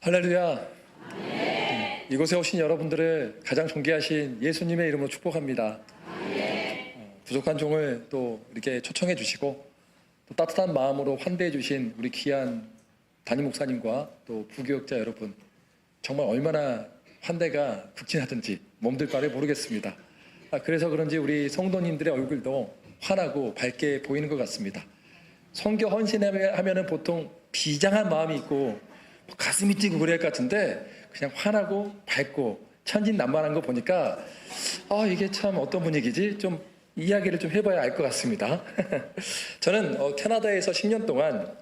할렐루야. 이곳에 오신 여러분들을 가장 존귀하신 예수님의 이름으로 축복합니다. 부족한 종을 또 이렇게 초청해 주시고 또 따뜻한 마음으로 환대해 주신 우리 귀한 담임 목사님과 또 부교역자 여러분, 정말 얼마나 환대가 극진하든지 몸둘 바를 모르겠습니다. 그래서 그런지 우리 성도님들의 얼굴도 환하고 밝게 보이는 것 같습니다. 선교 헌신하면은 보통 비장한 마음이 있고 가슴이 뛰고 그럴 것 같은데 그냥 환하고 밝고 천진난만한 거 보니까 이게 참 어떤 분위기지? 좀 이야기를 좀 해봐야 알 것 같습니다. 저는 캐나다에서 10년 동안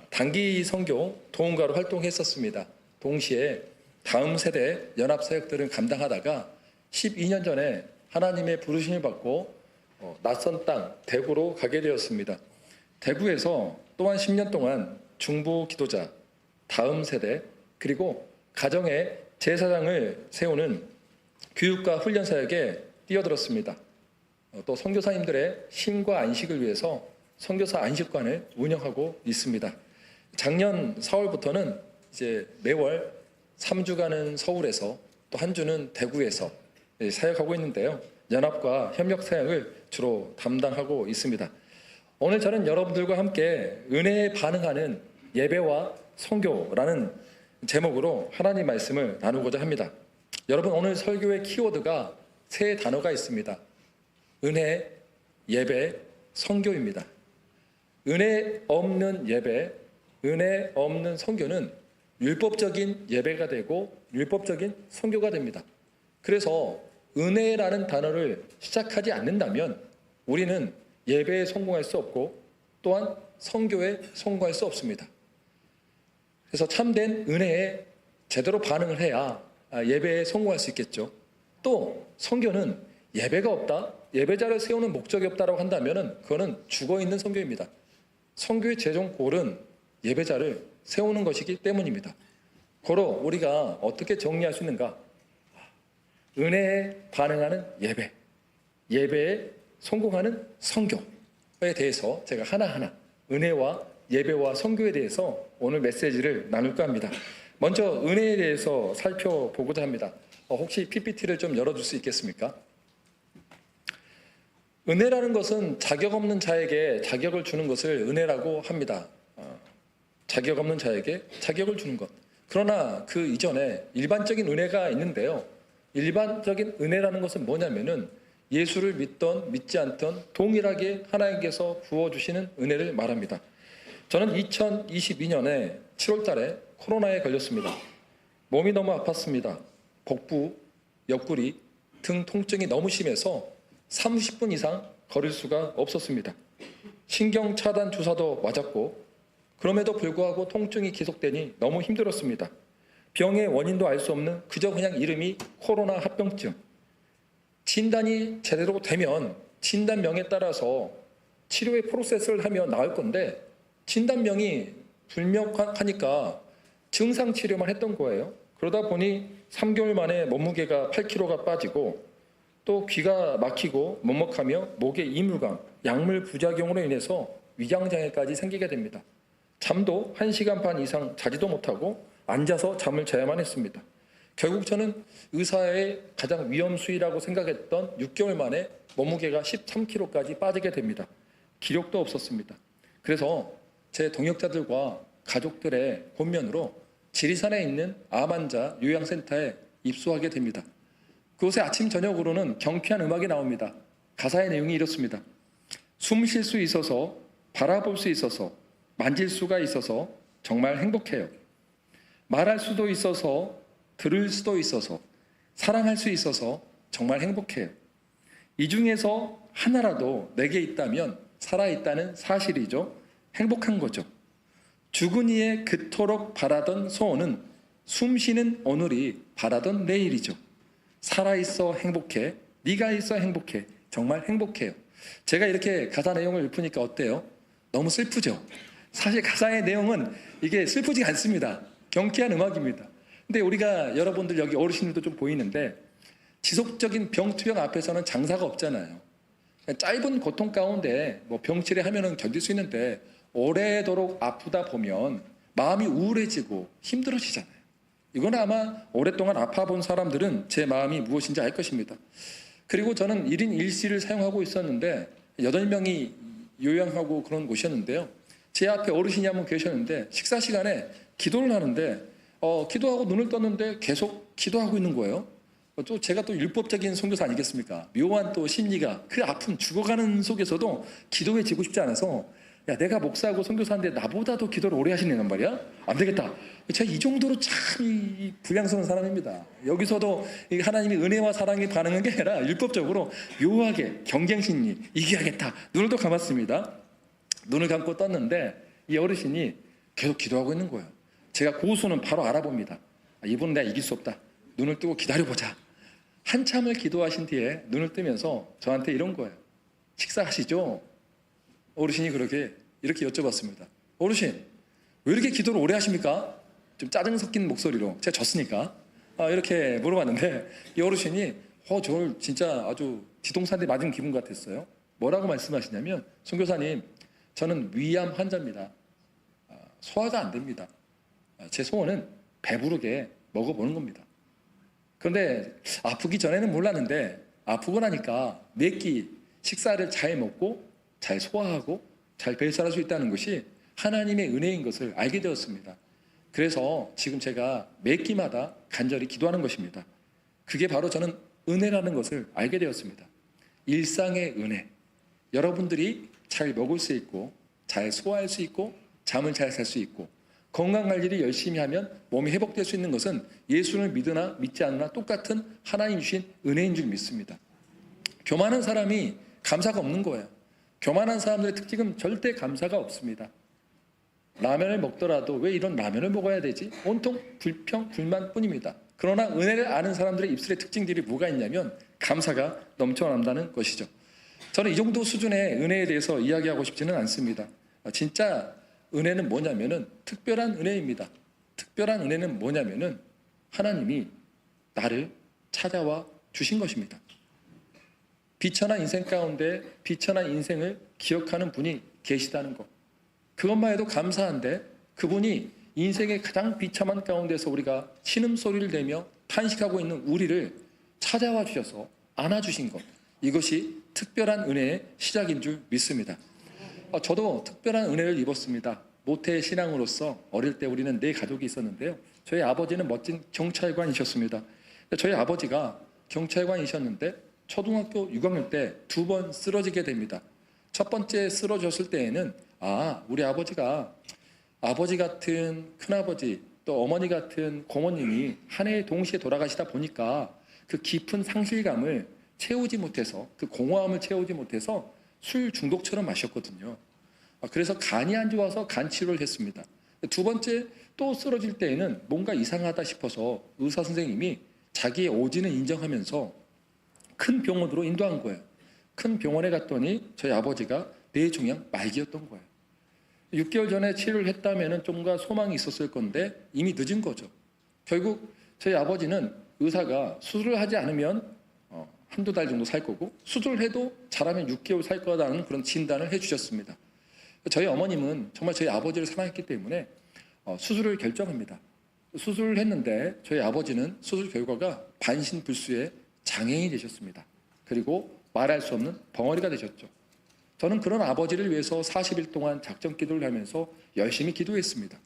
단기 선교 도움가로 활동했었습니다. 동시에 다음 세대 연합사역들을 감당하다가 12년 전에 하나님의 부르심을 받고 낯선 땅 대구로 가게 되었습니다. 대구에서 또한 10년 동안 중보 기도자, 다음 세대, 그리고 가정의 제사장을 세우는 교육과 훈련 사역에 뛰어들었습니다. 또 선교사님들의 쉼과 안식을 위해서 선교사 안식관을 운영하고 있습니다. 작년 4월부터는 이제 매월 3주간은 서울에서 또 한 주는 대구에서 사역하고 있는데요. 연합과 협력 사역을 주로 담당하고 있습니다. 오늘 저는 여러분들과 함께 은혜에 반응하는 예배와 선교라는 제목으로 하나님 말씀을 나누고자 합니다. 여러분, 오늘 설교의 키워드가 세 단어가 있습니다. 은혜, 예배, 선교입니다. 은혜 없는 예배, 은혜 없는 선교는 율법적인 예배가 되고 율법적인 선교가 됩니다. 그래서 은혜라는 단어를 시작하지 않는다면 우리는 예배에 성공할 수 없고 또한 선교에 성공할 수 없습니다. 그래서 참된 은혜에 제대로 반응을 해야 예배에 성공할 수 있겠죠. 또 선교는 예배가 없다, 예배자를 세우는 목적이 없다라고 한다면 그거는 죽어있는 선교입니다. 선교의 최종 골은 예배자를 세우는 것이기 때문입니다. 고로 우리가 어떻게 정리할 수 있는가? 은혜에 반응하는 예배, 예배에 성공하는 선교에 대해서 제가 하나하나 은혜와 예배와 선교에 대해서 오늘 메시지를 나눌까 합니다. 먼저 은혜에 대해서 살펴보고자 합니다. 혹시 PPT를 좀 열어줄 수 있겠습니까? 은혜라는 것은 자격 없는 자에게 자격을 주는 것을 은혜라고 합니다. 자격 없는 자에게 자격을 주는 것. 그러나 그 이전에 일반적인 은혜가 있는데요. 일반적인 은혜라는 것은 뭐냐면은 예수를 믿던 믿지 않던 동일하게 하나님께서 부어주시는 은혜를 말합니다. 저는 2022년에 7월 달에 코로나에 걸렸습니다. 몸이 너무 아팠습니다. 복부, 옆구리, 등 통증이 너무 심해서 30분 이상 걸을 수가 없었습니다. 신경 차단 주사도 맞았고 그럼에도 불구하고 통증이 계속되니 너무 힘들었습니다. 병의 원인도 알 수 없는 그저 그냥 이름이 코로나 합병증. 진단이 제대로 되면 진단명에 따라서 치료의 프로세스를 하면 나을 건데 진단명이 불명하니까 증상 치료만 했던 거예요. 그러다 보니 3개월 만에 몸무게가 8kg가 빠지고 또 귀가 막히고 먹먹하며 목에 이물감, 약물 부작용으로 인해서 위장장애까지 생기게 됩니다. 잠도 1시간 반 이상 자지도 못하고 앉아서 잠을 자야만 했습니다. 결국 저는 의사의 가장 위험수위라고 생각했던 6개월 만에 몸무게가 13kg까지 빠지게 됩니다. 기력도 없었습니다. 그래서 제 동역자들과 가족들의 권면으로 지리산에 있는 암 환자 요양센터에 입소하게 됩니다. 그곳에 아침 저녁으로는 경쾌한 음악이 나옵니다. 가사의 내용이 이렇습니다. 숨 쉴 수 있어서, 바라볼 수 있어서, 만질 수가 있어서 정말 행복해요. 말할 수도 있어서, 들을 수도 있어서, 사랑할 수 있어서 정말 행복해요. 이 중에서 하나라도 내게 있다면 살아있다는 사실이죠. 행복한 거죠. 죽은 이의 그토록 바라던 소원은 숨쉬는 오늘이 바라던 내일이죠. 살아있어 행복해, 네가 있어 행복해, 정말 행복해요. 제가 이렇게 가사 내용을 읊으니까 어때요? 너무 슬프죠? 사실 가사의 내용은 이게 슬프지 않습니다. 경쾌한 음악입니다. 근데 우리가 여러분들 여기 어르신들도 좀 보이는데 지속적인 병투병 앞에서는 장사가 없잖아요. 짧은 고통 가운데 병치레 하면은 견딜 수 있는데 오래도록 아프다 보면 마음이 우울해지고 힘들어지잖아요. 이건 아마 오랫동안 아파본 사람들은 제 마음이 무엇인지 알 것입니다. 그리고 저는 1인 1실을 사용하고 있었는데 8명이 요양하고 그런 곳이었는데요. 제 앞에 어르신이 한 분 계셨는데 식사 시간에 기도를 하는데 기도하고 눈을 떴는데 계속 기도하고 있는 거예요. 또 제가 또 율법적인 선교사 아니겠습니까? 묘한 또 심리가 그 아픔 죽어가는 속에서도 기도에 지고 싶지 않아서 야, 내가 목사하고 선교사인데 나보다도 기도를 오래 하시는 말이야? 안 되겠다. 제가 이 정도로 참 이 불량스러운 사람입니다. 여기서도 하나님의 은혜와 사랑이 반응한 게 아니라 율법적으로 묘하게 경쟁심리 이겨야겠다. 눈을 또 감았습니다. 눈을 감고 떴는데 이 어르신이 계속 기도하고 있는 거예요. 제가 고수는 바로 알아봅니다. 이분은 내가 이길 수 없다. 눈을 뜨고 기다려보자. 한참을 기도하신 뒤에 눈을 뜨면서 저한테 이런 거예요. 식사하시죠? 어르신이 이렇게 여쭤봤습니다. 어르신, 왜 이렇게 기도를 오래 하십니까? 좀 짜증 섞인 목소리로 제가 졌으니까 이렇게 물어봤는데 이 어르신이 저를 진짜 아주 뒤통수한테 맞은 기분 같았어요. 뭐라고 말씀하시냐면 선교사님, 저는 위암 환자입니다. 소화가 안 됩니다. 제 소원은 배부르게 먹어보는 겁니다. 그런데 아프기 전에는 몰랐는데 아프고 나니까 몇 끼 식사를 잘 먹고 잘 소화하고 잘 배설할 수 있다는 것이 하나님의 은혜인 것을 알게 되었습니다. 그래서 지금 제가 매 끼마다 간절히 기도하는 것입니다. 그게 바로 저는 은혜라는 것을 알게 되었습니다. 일상의 은혜. 여러분들이 잘 먹을 수 있고 잘 소화할 수 있고 잠을 잘 잘 수 있고 건강 관리를 열심히 하면 몸이 회복될 수 있는 것은 예수를 믿으나 믿지 않으나 똑같은 하나님 주신 은혜인 줄 믿습니다. 교만한 사람이 감사가 없는 거예요. 교만한 사람들의 특징은 절대 감사가 없습니다. 라면을 먹더라도 왜 이런 라면을 먹어야 되지? 온통 불평, 불만뿐입니다. 그러나 은혜를 아는 사람들의 입술의 특징들이 뭐가 있냐면 감사가 넘쳐난다는 것이죠. 저는 이 정도 수준의 은혜에 대해서 이야기하고 싶지는 않습니다. 진짜 은혜는 뭐냐면은 특별한 은혜입니다. 특별한 은혜는 뭐냐면은 하나님이 나를 찾아와 주신 것입니다. 비천한 인생 가운데 비천한 인생을 기억하는 분이 계시다는 것. 그것만 해도 감사한데 그분이 인생의 가장 비참한 가운데서 우리가 신음소리를 내며 탄식하고 있는 우리를 찾아와 주셔서 안아주신 것. 이것이 특별한 은혜의 시작인 줄 믿습니다. 저도 특별한 은혜를 입었습니다. 모태 신앙으로서 어릴 때 우리는 4가족이 있었는데요. 저희 아버지는 멋진 경찰관이셨습니다. 저희 아버지가 경찰관이셨는데 초등학교 6학년 때 2번 쓰러지게 됩니다. 첫 번째 쓰러졌을 때에는 우리 아버지가 아버지 같은 큰아버지 또 어머니 같은 고모님이 한 해에 동시에 돌아가시다 보니까 그 깊은 상실감을 채우지 못해서 그 공허함을 채우지 못해서 술 중독처럼 마셨거든요. 그래서 간이 안 좋아서 간 치료를 했습니다. 2번째 또 쓰러질 때에는 뭔가 이상하다 싶어서 의사 선생님이 자기의 오진을 인정하면서 큰 병원으로 인도한 거예요. 큰 병원에 갔더니 저희 아버지가 뇌종양 말기였던 거예요. 6개월 전에 치료를 했다면 좀가 소망이 있었을 건데 이미 늦은 거죠. 결국 저희 아버지는 의사가 수술을 하지 않으면 한두 달 정도 살 거고 수술을 해도 잘하면 6개월 살 거라는 그런 진단을 해주셨습니다. 저희 어머님은 정말 저희 아버지를 사랑했기 때문에 수술을 결정합니다. 수술을 했는데 저희 아버지는 수술 결과가 반신불수의 장애인이 되셨습니다. 그리고 말할 수 없는 벙어리가 되셨죠. 저는 그런 아버지를 위해서 40일 동안 작전 기도를 하면서 열심히 기도했습니다.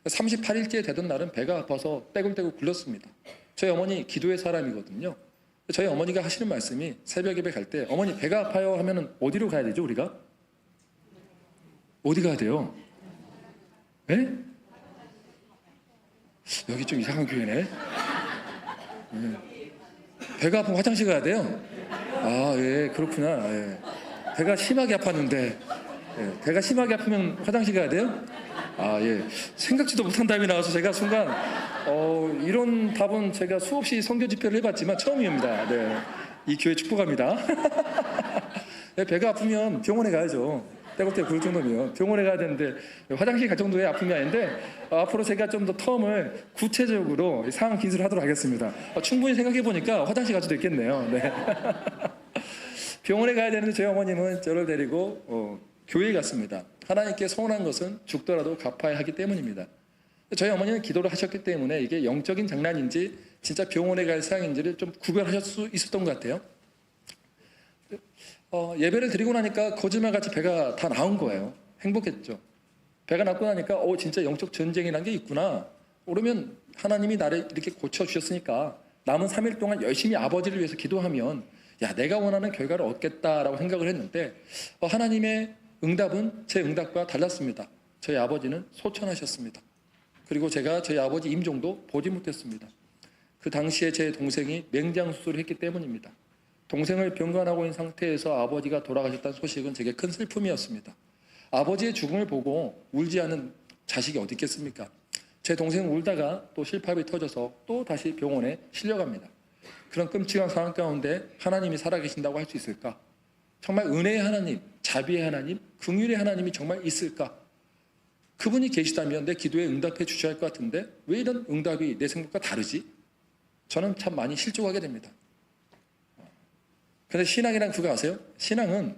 38일째 되던 날은 배가 아파서 떼굴떼굴 굴렀습니다. 저희 어머니 기도의 사람이거든요. 저희 어머니가 하시는 말씀이 새벽 예배 갈 때 어머니 배가 아파요 하면 어디로 가야 되죠 우리가? 어디 가야 돼요? 네? 여기 좀 이상한 교회네. 배가 아프면 화장실 가야 돼요? 예, 그렇구나. 예. 배가 심하게 아팠는데 배가 심하게 아프면 화장실 가야 돼요? 예. 생각지도 못한 답이 나와서 제가 순간 이런 답은 제가 수없이 선교 집회를 해봤지만 처음입니다. 네. 이 교회 축복합니다. 네, 배가 아프면 병원에 가야죠. 떼굴떼굴 굴 정도면 병원에 가야 되는데 화장실 갈 정도의 아픔이 아닌데 앞으로 제가 좀 더 텀을 구체적으로 상황 기술을 하도록 하겠습니다. 충분히 생각해 보니까 화장실 갈 수도 있겠네요. 네. 병원에 가야 되는데 저희 어머님은 저를 데리고 교회에 갔습니다. 하나님께 서운한 것은 죽더라도 갚아야 하기 때문입니다. 저희 어머니는 기도를 하셨기 때문에 이게 영적인 장난인지 진짜 병원에 갈 사항인지를 좀 구별하실 수 있었던 것 같아요. 예배를 드리고 나니까 거짓말같이 배가 다 나온 거예요. 행복했죠. 배가 나고 나니까 진짜 영적 전쟁이라는 게 있구나. 그러면 하나님이 나를 이렇게 고쳐주셨으니까 남은 3일 동안 열심히 아버지를 위해서 기도하면 내가 원하는 결과를 얻겠다라고 생각을 했는데 하나님의 응답은 제 응답과 달랐습니다. 저희 아버지는 소천하셨습니다. 그리고 제가 저희 아버지 임종도 보지 못했습니다. 그 당시에 제 동생이 맹장수술을 했기 때문입니다. 동생을 병간하고 있는 상태에서 아버지가 돌아가셨다는 소식은 제게 큰 슬픔이었습니다. 아버지의 죽음을 보고 울지 않은 자식이 어디 있겠습니까? 제 동생은 울다가 또 실밥이 터져서 또 다시 병원에 실려갑니다. 그런 끔찍한 상황 가운데 하나님이 살아계신다고 할 수 있을까? 정말 은혜의 하나님, 자비의 하나님, 긍휼의 하나님이 정말 있을까? 그분이 계시다면 내 기도에 응답해 주셔야 할 것 같은데 왜 이런 응답이 내 생각과 다르지? 저는 참 많이 실족하게 됩니다. 그런데 신앙이란 그거 아세요? 신앙은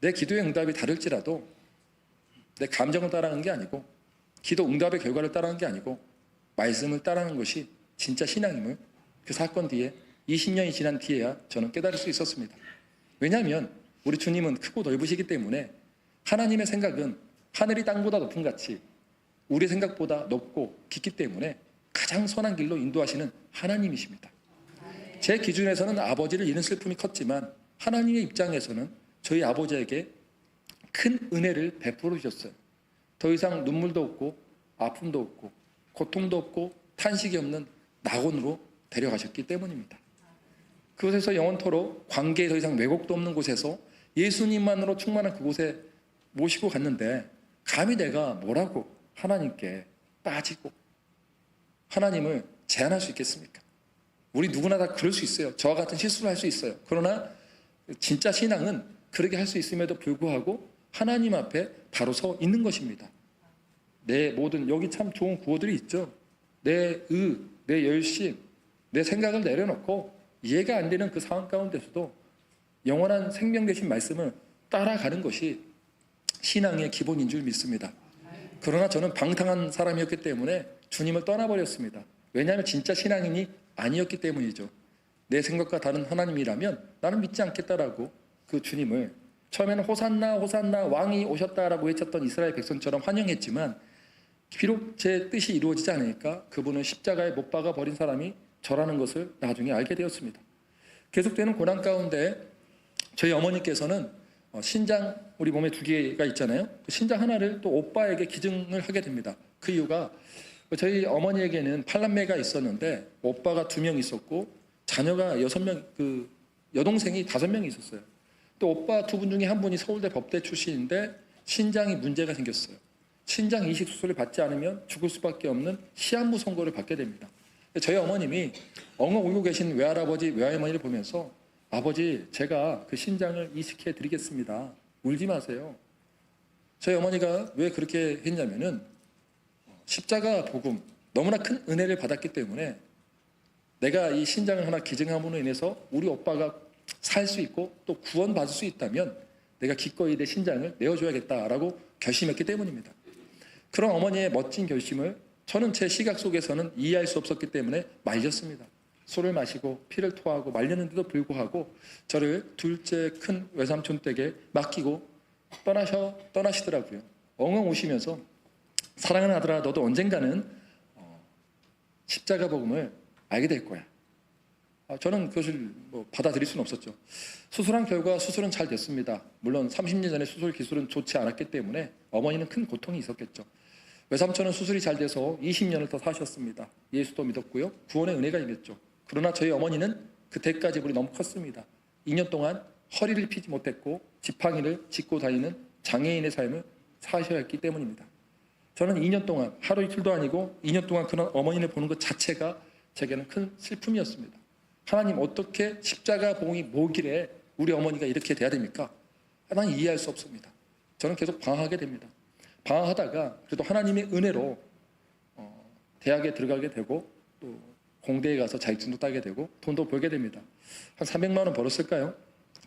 내 기도의 응답이 다를지라도 내 감정을 따라가는 게 아니고 기도 응답의 결과를 따라가는 게 아니고 말씀을 따라가는 것이 진짜 신앙임을 그 사건 뒤에 20년이 지난 뒤에야 저는 깨달을 수 있었습니다. 왜냐하면 우리 주님은 크고 넓으시기 때문에 하나님의 생각은 하늘이 땅보다 높은 같이 우리 생각보다 높고 깊기 때문에 가장 선한 길로 인도하시는 하나님이십니다. 제 기준에서는 아버지를 잃은 슬픔이 컸지만 하나님의 입장에서는 저희 아버지에게 큰 은혜를 베풀어 주셨어요. 더 이상 눈물도 없고 아픔도 없고 고통도 없고 탄식이 없는 낙원으로 데려가셨기 때문입니다. 그곳에서 영원토록 관계에 더 이상 왜곡도 없는 곳에서 예수님만으로 충만한 그곳에 모시고 갔는데 감히 내가 뭐라고 하나님께 빠지고 하나님을 제한할 수 있겠습니까? 우리 누구나 다 그럴 수 있어요. 저와 같은 실수를 할 수 있어요. 그러나 진짜 신앙은 그렇게 할 수 있음에도 불구하고 하나님 앞에 바로 서 있는 것입니다. 내 모든 여기 참 좋은 구호들이 있죠. 내 열심, 내 생각을 내려놓고 이해가 안 되는 그 상황 가운데서도 영원한 생명 되신 말씀을 따라가는 것이 신앙의 기본인 줄 믿습니다. 그러나 저는 방탕한 사람이었기 때문에 주님을 떠나버렸습니다. 왜냐하면 진짜 신앙인이 아니었기 때문이죠. 내 생각과 다른 하나님이라면 나는 믿지 않겠다라고 그 주님을 처음에는 호산나 호산나 왕이 오셨다라고 외쳤던 이스라엘 백성처럼 환영했지만 비록 제 뜻이 이루어지지 않으니까 그분은 십자가에 못 박아 버린 사람이 저라는 것을 나중에 알게 되었습니다. 계속되는 고난 가운데 저희 어머니께서는 신장 우리 몸에 2개가 있잖아요. 그 신장 하나를 또 오빠에게 기증을 하게 됩니다. 그 이유가 저희 어머니에게는 8남매가 있었는데 오빠가 2명 있었고 자녀가 6명, 그 여동생이 5명이 있었어요. 또 오빠 2분 중에 한 분이 서울대 법대 출신인데 신장이 문제가 생겼어요. 신장 이식 수술을 받지 않으면 죽을 수밖에 없는 시한부 선고를 받게 됩니다. 저희 어머님이 엉엉 울고 계신 외할아버지, 외할머니를 보면서 아버지, 제가 그 신장을 이식해 드리겠습니다. 울지 마세요. 저희 어머니가 왜 그렇게 했냐면은 십자가 복음, 너무나 큰 은혜를 받았기 때문에 내가 이 신장을 하나 기증함으로 인해서 우리 오빠가 살 수 있고 또 구원받을 수 있다면 내가 기꺼이 내 신장을 내어줘야겠다라고 결심했기 때문입니다. 그런 어머니의 멋진 결심을 저는 제 시각 속에서는 이해할 수 없었기 때문에 말렸습니다. 술을 마시고 피를 토하고 말렸는데도 불구하고 저를 둘째 큰 외삼촌 댁에 맡기고 떠나시더라고요. 엉엉 우시면서 사랑하는 아들아, 너도 언젠가는 십자가 복음을 알게 될 거야. 저는 그것을 받아들일 수는 없었죠. 수술한 결과 수술은 잘 됐습니다. 물론 30년 전에 수술 기술은 좋지 않았기 때문에 어머니는 큰 고통이 있었겠죠. 외삼촌은 수술이 잘 돼서 20년을 더 사셨습니다. 예수도 믿었고요. 구원의 은혜가 임했죠. 그러나 저희 어머니는 그때까지 우리 너무 컸습니다. 2년 동안 허리를 펴지 못했고 지팡이를 짚고 다니는 장애인의 삶을 사셔야 했기 때문입니다. 저는 2년 동안 하루 이틀도 아니고 2년 동안 그런 어머니를 보는 것 자체가 제게는 큰 슬픔이었습니다. 하나님, 어떻게 십자가 복음이 뭐길래 우리 어머니가 이렇게 돼야 됩니까? 난 이해할 수 없습니다. 저는 계속 방황하게 됩니다. 방황하다가 그래도 하나님의 은혜로 대학에 들어가게 되고 또 공대에 가서 자격증도 따게 되고 돈도 벌게 됩니다. 한 300만 원 벌었을까요?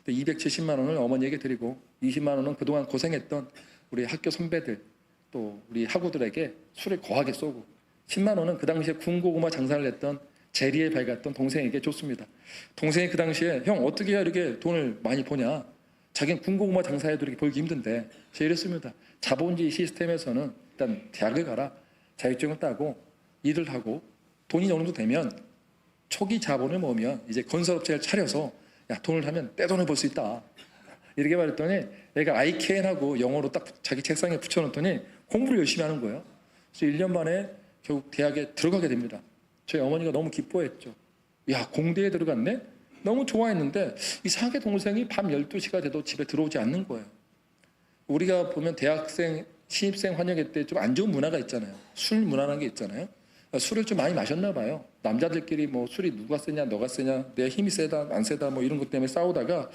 270만 원을 어머니에게 드리고 20만 원은 그동안 고생했던 우리 학교 선배들 또 우리 학우들에게 술을 거하게 쏘고 10만 원은 그 당시에 군고구마 장사를 했던 제리에 밝았던 동생에게 줬습니다. 동생이 그 당시에 형 어떻게 해야 이렇게 돈을 많이 버냐? 자기는 군고구마 장사해도 이렇게 벌기 힘든데 제가 이랬습니다. 자본주의 시스템에서는 일단 대학을 가라. 자격증을 따고 일을 하고 돈이 어느 정도 되면 초기 자본을 모으면 이제 건설업체를 차려서 야 돈을 하면 떼돈을 벌 수 있다. 이렇게 말했더니 애가 I can하고 영어로 딱 자기 책상에 붙여놓더니 공부를 열심히 하는 거예요. 그래서 1년 만에 결국 대학에 들어가게 됩니다. 저희 어머니가 너무 기뻐했죠. 야 공대에 들어갔네? 너무 좋아했는데 이상하게 동생이 밤 12시가 돼도 집에 들어오지 않는 거예요. 우리가 보면 대학생 신입생 환영회 때 좀 안 좋은 문화가 있잖아요. 술 문화라는 게 있잖아요. 술을 좀 많이 마셨나 봐요. 남자들끼리 뭐 술이 누가 세냐 너가 세냐 내 힘이 세다 안 세다 뭐 이런 것 때문에 싸우다가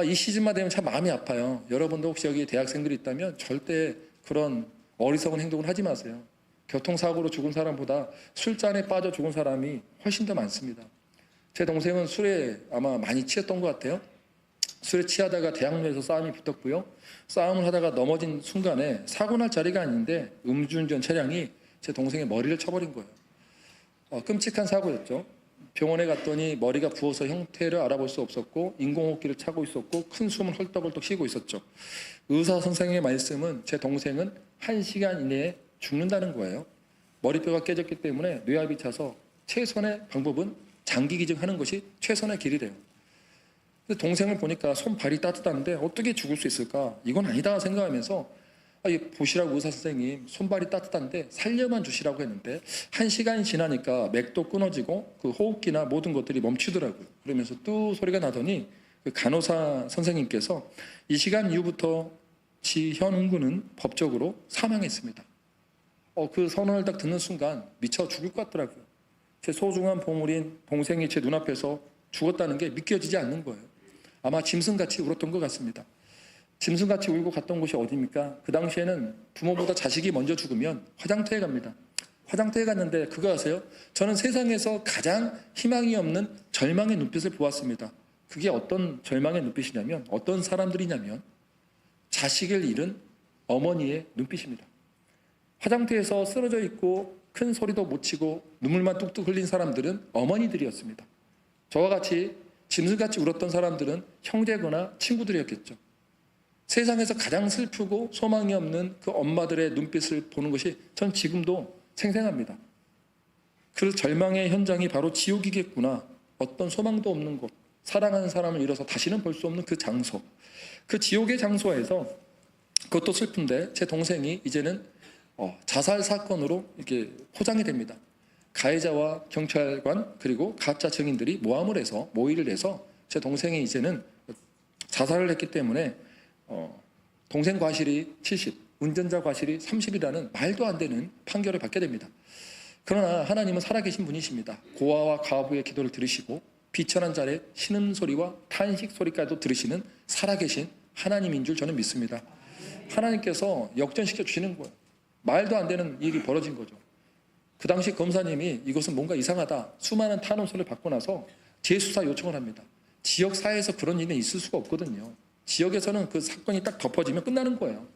이 시즌만 되면 참 마음이 아파요. 여러분도 혹시 여기 대학생들이 있다면 절대 그런 어리석은 행동을 하지 마세요. 교통사고로 죽은 사람보다 술잔에 빠져 죽은 사람이 훨씬 더 많습니다. 제 동생은 술에 아마 많이 취했던 것 같아요. 술에 취하다가 대학로에서 싸움이 붙었고요. 싸움을 하다가 넘어진 순간에 사고 날 자리가 아닌데 음주운전 차량이 제 동생의 머리를 쳐버린 거예요. 끔찍한 사고였죠. 병원에 갔더니 머리가 부어서 형태를 알아볼 수 없었고 인공호흡기를 차고 있었고 큰 숨을 헐떡헐떡 쉬고 있었죠. 의사 선생님의 말씀은 제 동생은 1시간 이내에 죽는다는 거예요. 머리뼈가 깨졌기 때문에 뇌압이 차서 최선의 방법은 장기 기증하는 것이 최선의 길이래요. 근데 동생을 보니까 손발이 따뜻한데 어떻게 죽을 수 있을까? 이건 아니다 생각하면서 보시라고 의사 선생님 손발이 따뜻한데 살려만 주시라고 했는데 1시간이 지나니까 맥도 끊어지고 그 호흡기나 모든 것들이 멈추더라고요. 그러면서 뚜 소리가 나더니 그 간호사 선생님께서 이 시간 이후부터 지현웅 군은 법적으로 사망했습니다. 그 선언을 딱 듣는 순간 미쳐 죽을 것 같더라고요. 제 소중한 보물인 동생이 제 눈앞에서 죽었다는 게 믿겨지지 않는 거예요. 아마 짐승같이 울었던 것 같습니다. 짐승같이 울고 갔던 곳이 어디입니까? 그 당시에는 부모보다 자식이 먼저 죽으면 화장터에 갑니다. 화장터에 갔는데 그거 아세요? 저는 세상에서 가장 희망이 없는 절망의 눈빛을 보았습니다. 그게 어떤 절망의 눈빛이냐면 어떤 사람들이냐면 자식을 잃은 어머니의 눈빛입니다. 화장터에서 쓰러져 있고 큰 소리도 못 치고 눈물만 뚝뚝 흘린 사람들은 어머니들이었습니다. 저와 같이 짐승같이 울었던 사람들은 형제거나 친구들이었겠죠. 세상에서 가장 슬프고 소망이 없는 그 엄마들의 눈빛을 보는 것이 전 지금도 생생합니다. 그 절망의 현장이 바로 지옥이겠구나. 어떤 소망도 없는 곳, 사랑하는 사람을 잃어서 다시는 볼 수 없는 그 장소. 그 지옥의 장소에서 그것도 슬픈데 제 동생이 이제는 자살 사건으로 이렇게 포장이 됩니다. 가해자와 경찰관 그리고 가짜 증인들이 모의를 해서 제 동생이 이제는 자살을 했기 때문에 동생 과실이 70, 운전자 과실이 30이라는 말도 안 되는 판결을 받게 됩니다. 그러나 하나님은 살아계신 분이십니다. 고아와 과부의 기도를 들으시고 비천한 자의 신음소리와 탄식소리까지도 들으시는 살아계신 하나님인 줄 저는 믿습니다. 하나님께서 역전시켜 주시는 거예요. 말도 안 되는 일이 벌어진 거죠. 그 당시 검사님이 이것은 뭔가 이상하다. 수많은 탄원서를 받고 나서 재수사 요청을 합니다. 지역 사회에서 그런 일은 있을 수가 없거든요. 지역에서는 그 사건이 딱 덮어지면 끝나는 거예요.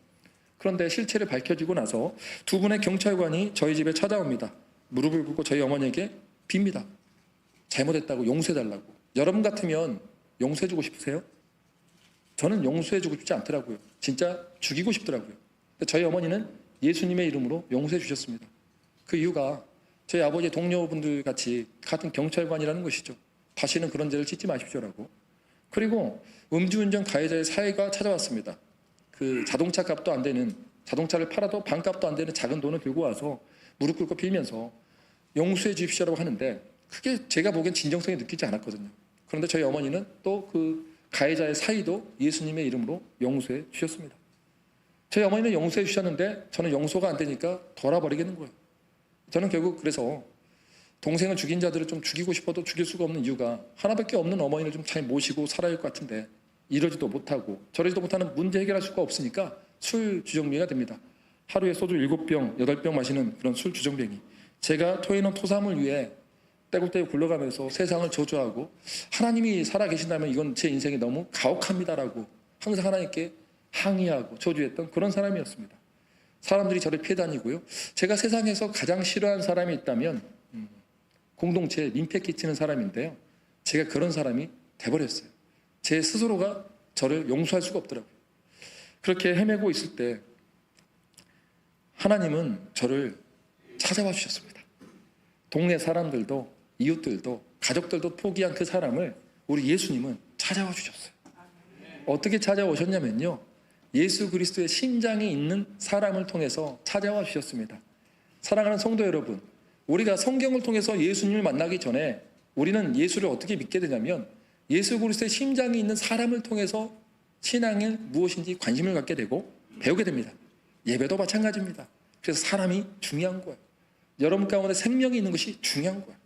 그런데 실체를 밝혀지고 나서 두 분의 경찰관이 저희 집에 찾아옵니다. 무릎을 꿇고 저희 어머니에게 빕니다. 잘못했다고 용서해달라고. 여러분 같으면 용서해주고 싶으세요? 저는 용서해주고 싶지 않더라고요. 진짜 죽이고 싶더라고요. 근데 저희 어머니는 예수님의 이름으로 용서해 주셨습니다. 그 이유가 저희 아버지의 동료분들 같이 같은 경찰관이라는 것이죠. 다시는 그런 죄를 짓지 마십시오라고. 그리고 음주운전 가해자의 사회가 찾아왔습니다. 그 자동차 값도 안 되는, 자동차를 팔아도 반값도 안 되는 작은 돈을 들고 와서 무릎 꿇고 빌면서 용서해 주십시오라고 하는데 그게 제가 보기엔 진정성이 느끼지 않았거든요. 그런데 저희 어머니는 또 그 가해자의 사이도 예수님의 이름으로 용서해 주셨습니다. 저희 어머니는 용서해 주셨는데 저는 용서가 안 되니까 돌아버리겠는 거예요. 저는 결국 그래서 동생을 죽인 자들을 좀 죽이고 싶어도 죽일 수가 없는 이유가 하나밖에 없는 어머니를 좀 잘 모시고 살아야 할 것 같은데 이러지도 못하고 저러지도 못하는 문제 해결할 수가 없으니까 술 주정뱅이가 됩니다. 하루에 소주 7병, 8병 마시는 그런 술 주정뱅이. 제가 토해놓은 토삼을 위해 떼굴떼굴 굴러가면서 세상을 저주하고 하나님이 살아계신다면 이건 제 인생이 너무 가혹합니다라고 항상 하나님께 항의하고 저주했던 그런 사람이었습니다. 사람들이 저를 피해 다니고요. 제가 세상에서 가장 싫어하는 사람이 있다면 공동체에 민폐 끼치는 사람인데요. 제가 그런 사람이 돼버렸어요. 제 스스로가 저를 용서할 수가 없더라고요. 그렇게 헤매고 있을 때 하나님은 저를 찾아와 주셨습니다. 동네 사람들도 이웃들도 가족들도 포기한 그 사람을 우리 예수님은 찾아와 주셨어요. 어떻게 찾아오셨냐면요, 예수 그리스도의 심장이 있는 사람을 통해서 찾아와 주셨습니다. 사랑하는 성도 여러분, 우리가 성경을 통해서 예수님을 만나기 전에 우리는 예수를 어떻게 믿게 되냐면 예수 그리스도의 심장이 있는 사람을 통해서 신앙이 무엇인지 관심을 갖게 되고 배우게 됩니다. 예배도 마찬가지입니다. 그래서 사람이 중요한 거예요. 여러분 가운데 생명이 있는 것이 중요한 거예요.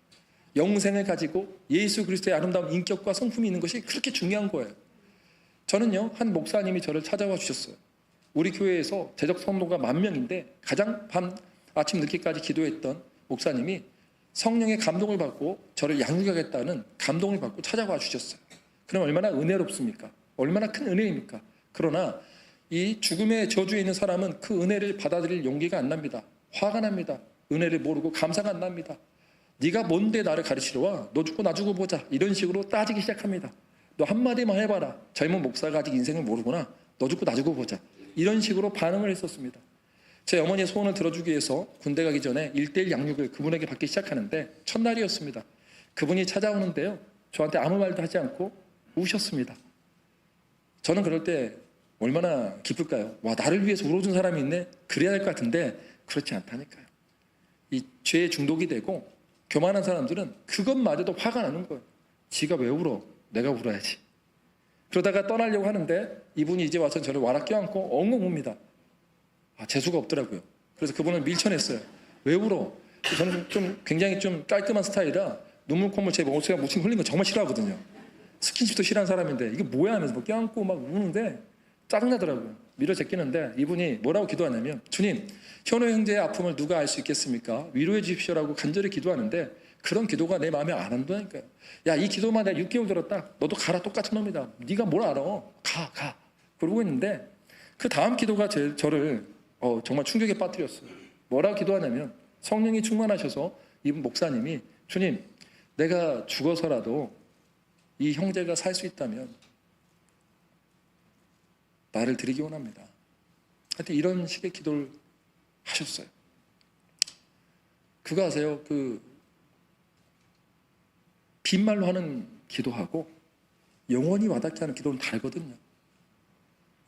영생을 가지고 예수 그리스도의 아름다운 인격과 성품이 있는 것이 그렇게 중요한 거예요. 저는요, 한 목사님이 저를 찾아와 주셨어요. 우리 교회에서 재적 성도가 10,000명인데 가장 아침 늦게까지 기도했던 목사님이 성령의 감동을 받고 저를 양육하겠다는 감동을 받고 찾아와 주셨어요. 그럼 얼마나 은혜롭습니까? 얼마나 큰 은혜입니까? 그러나 이 죽음의 저주에 있는 사람은 그 은혜를 받아들일 용기가 안 납니다. 화가 납니다. 은혜를 모르고 감사가 안 납니다. 네가 뭔데 나를 가르치러 와? 너 죽고 나 죽고 보자. 이런 식으로 따지기 시작합니다. 너 한마디만 해봐라. 젊은 목사가 아직 인생을 모르구나. 너 죽고 나 죽고 보자. 이런 식으로 반응을 했었습니다. 제 어머니의 소원을 들어주기 위해서 군대 가기 전에 1:1 양육을 그분에게 받기 시작하는데 첫날이었습니다. 그분이 찾아오는데요, 저한테 아무 말도 하지 않고 우셨습니다. 저는 그럴 때 얼마나 기쁠까요? 와, 나를 위해서 울어준 사람이 있네? 그래야 될 것 같은데 그렇지 않다니까요. 이 죄에 중독이 되고 교만한 사람들은 그것마저도 화가 나는 거예요. 지가 왜 울어? 내가 울어야지. 그러다가 떠나려고 하는데 이분이 이제 와서 저를 와락 껴안고 엉엉 웁니다. 재수가 없더라고요. 그래서 그분을 밀쳐냈어요. 왜 울어? 저는 좀 굉장히 좀 깔끔한 스타일이라 눈물 콧물 제 목소리가 묻힌 흘린 거 정말 싫어하거든요. 스킨십도 싫어하는 사람인데 이게 뭐야 하면서 뭐 껴안고 막 우는데 짜증나더라고요. 밀어 제끼는데 이분이 뭐라고 기도하냐면, 주님, 현호 형제의 아픔을 누가 알 수 있겠습니까? 위로해 주십시오라고 간절히 기도하는데 그런 기도가 내 마음에 안 든다니까요. 야, 이 기도만 내가 6개월 들었다. 너도 가라. 똑같은 놈이다. 네가 뭘 알아? 가. 그러고 있는데 그 다음 기도가 저를 정말 충격에 빠뜨렸어요. 뭐라고 기도하냐면, 성령이 충만하셔서 이분 목사님이, 주님, 내가 죽어서라도 이 형제가 살 수 있다면 나를 드리기 원합니다. 하여튼 이런 식의 기도를 하셨어요. 그거 아세요? 그 빈말로 하는 기도하고 영원히 와닿게 하는 기도는 다르거든요.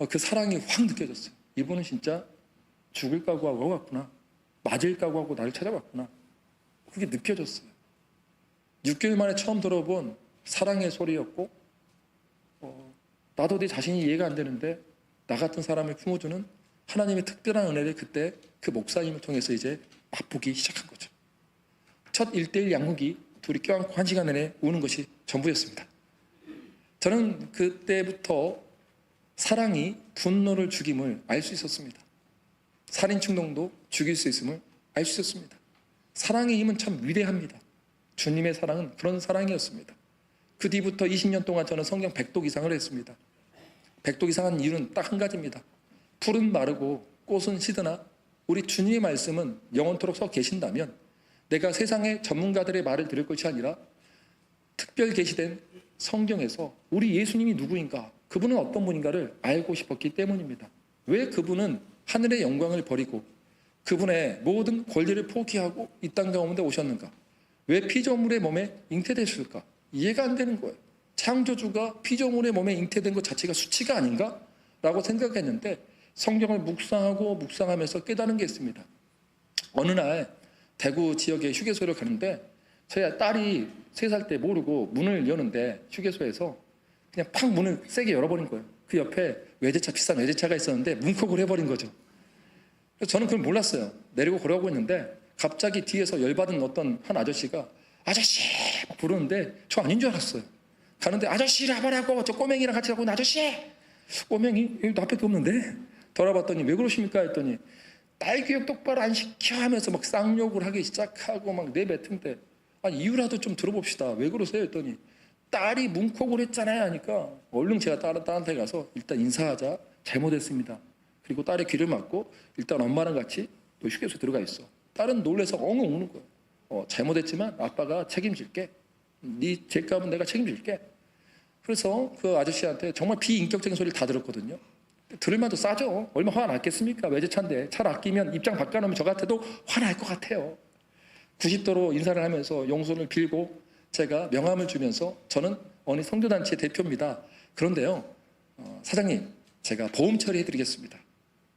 그 사랑이 확 느껴졌어요. 이분은 진짜 죽을 각오하고 왔구나. 맞을 각오하고 나를 찾아왔구나. 그게 느껴졌어요. 6개월 만에 처음 들어본 사랑의 소리였고, 나도 내 자신이 이해가 안 되는데 나 같은 사람을 품어주는 하나님의 특별한 은혜를 그때 그 목사님을 통해서 이제 맛보기 시작한 거죠. 첫 1:1 양육이 둘이 껴안고 1시간 내내 우는 것이 전부였습니다. 저는 그때부터 사랑이 분노를 죽임을 알 수 있었습니다. 살인 충동도 죽일 수 있음을 알 수 있었습니다. 사랑의 힘은 참 위대합니다. 주님의 사랑은 그런 사랑이었습니다. 그 뒤부터 20년 동안 저는 성경 100독 이상을 했습니다. 100독 이상 한 이유는 딱 한 가지입니다. 풀은 마르고 꽃은 시드나 우리 주님의 말씀은 영원토록 서 계신다면 내가 세상의 전문가들의 말을 들을 것이 아니라 특별 계시된 성경에서 우리 예수님이 누구인가, 그분은 어떤 분인가를 알고 싶었기 때문입니다. 왜 그분은 하늘의 영광을 버리고 그분의 모든 권리를 포기하고 이 땅 가운데 오셨는가? 왜 피조물의 몸에 잉태되셨을까? 이해가 안 되는 거예요. 창조주가 피조물의 몸에 잉태된 것 자체가 수치가 아닌가? 라고 생각했는데 성경을 묵상하면서 깨달은 게 있습니다. 어느 날 대구 지역에 휴게소를 가는데 저희 딸이 3살 때 모르고 문을 여는데 휴게소에서 그냥 팍 문을 세게 열어버린 거예요. 그 옆에 외제차, 비싼 외제차가 있었는데 문콕을 해버린 거죠. 그래서 저는 그걸 몰랐어요. 내리고 걸어가고 있는데 갑자기 뒤에서 열받은 어떤 한 아저씨가 아저씨 막 부르는데 저 아닌 줄 알았어요. 가는데 아저씨를 와보라고, 저 꼬맹이랑 같이 가고 있는 아저씨. 꼬맹이 여기 앞에 없는데 돌아봤더니 왜 그러십니까 했더니 딸 교육 똑바로 안 시켜 하면서 막 쌍욕을 하기 시작하고 막 내뱉은데, 아니 이유라도 좀 들어봅시다. 왜 그러세요 했더니 딸이 문콕을 했잖아요 하니까 얼른 제가 딸한테 가서 일단 인사하자, 잘못했습니다. 그리고 딸의 귀를 막고 일단 엄마랑 같이 또 휴게소에 들어가 있어. 딸은 놀라서 엉엉 우는 거야. 잘못했지만 아빠가 책임질게. 네 죄값은 내가 책임질게. 그래서 그 아저씨한테 정말 비인격적인 소리를 다 들었거든요. 들을만도 싸죠. 얼마 화 났겠습니까? 외제차인데 차를 아끼면 입장 바꿔놓으면 저 같아도 화날 것 같아요. 90도로 인사를 하면서 용서를 빌고 제가 명함을 주면서 저는 어느 성교단체 대표입니다. 그런데요, 사장님, 제가 보험 처리해드리겠습니다.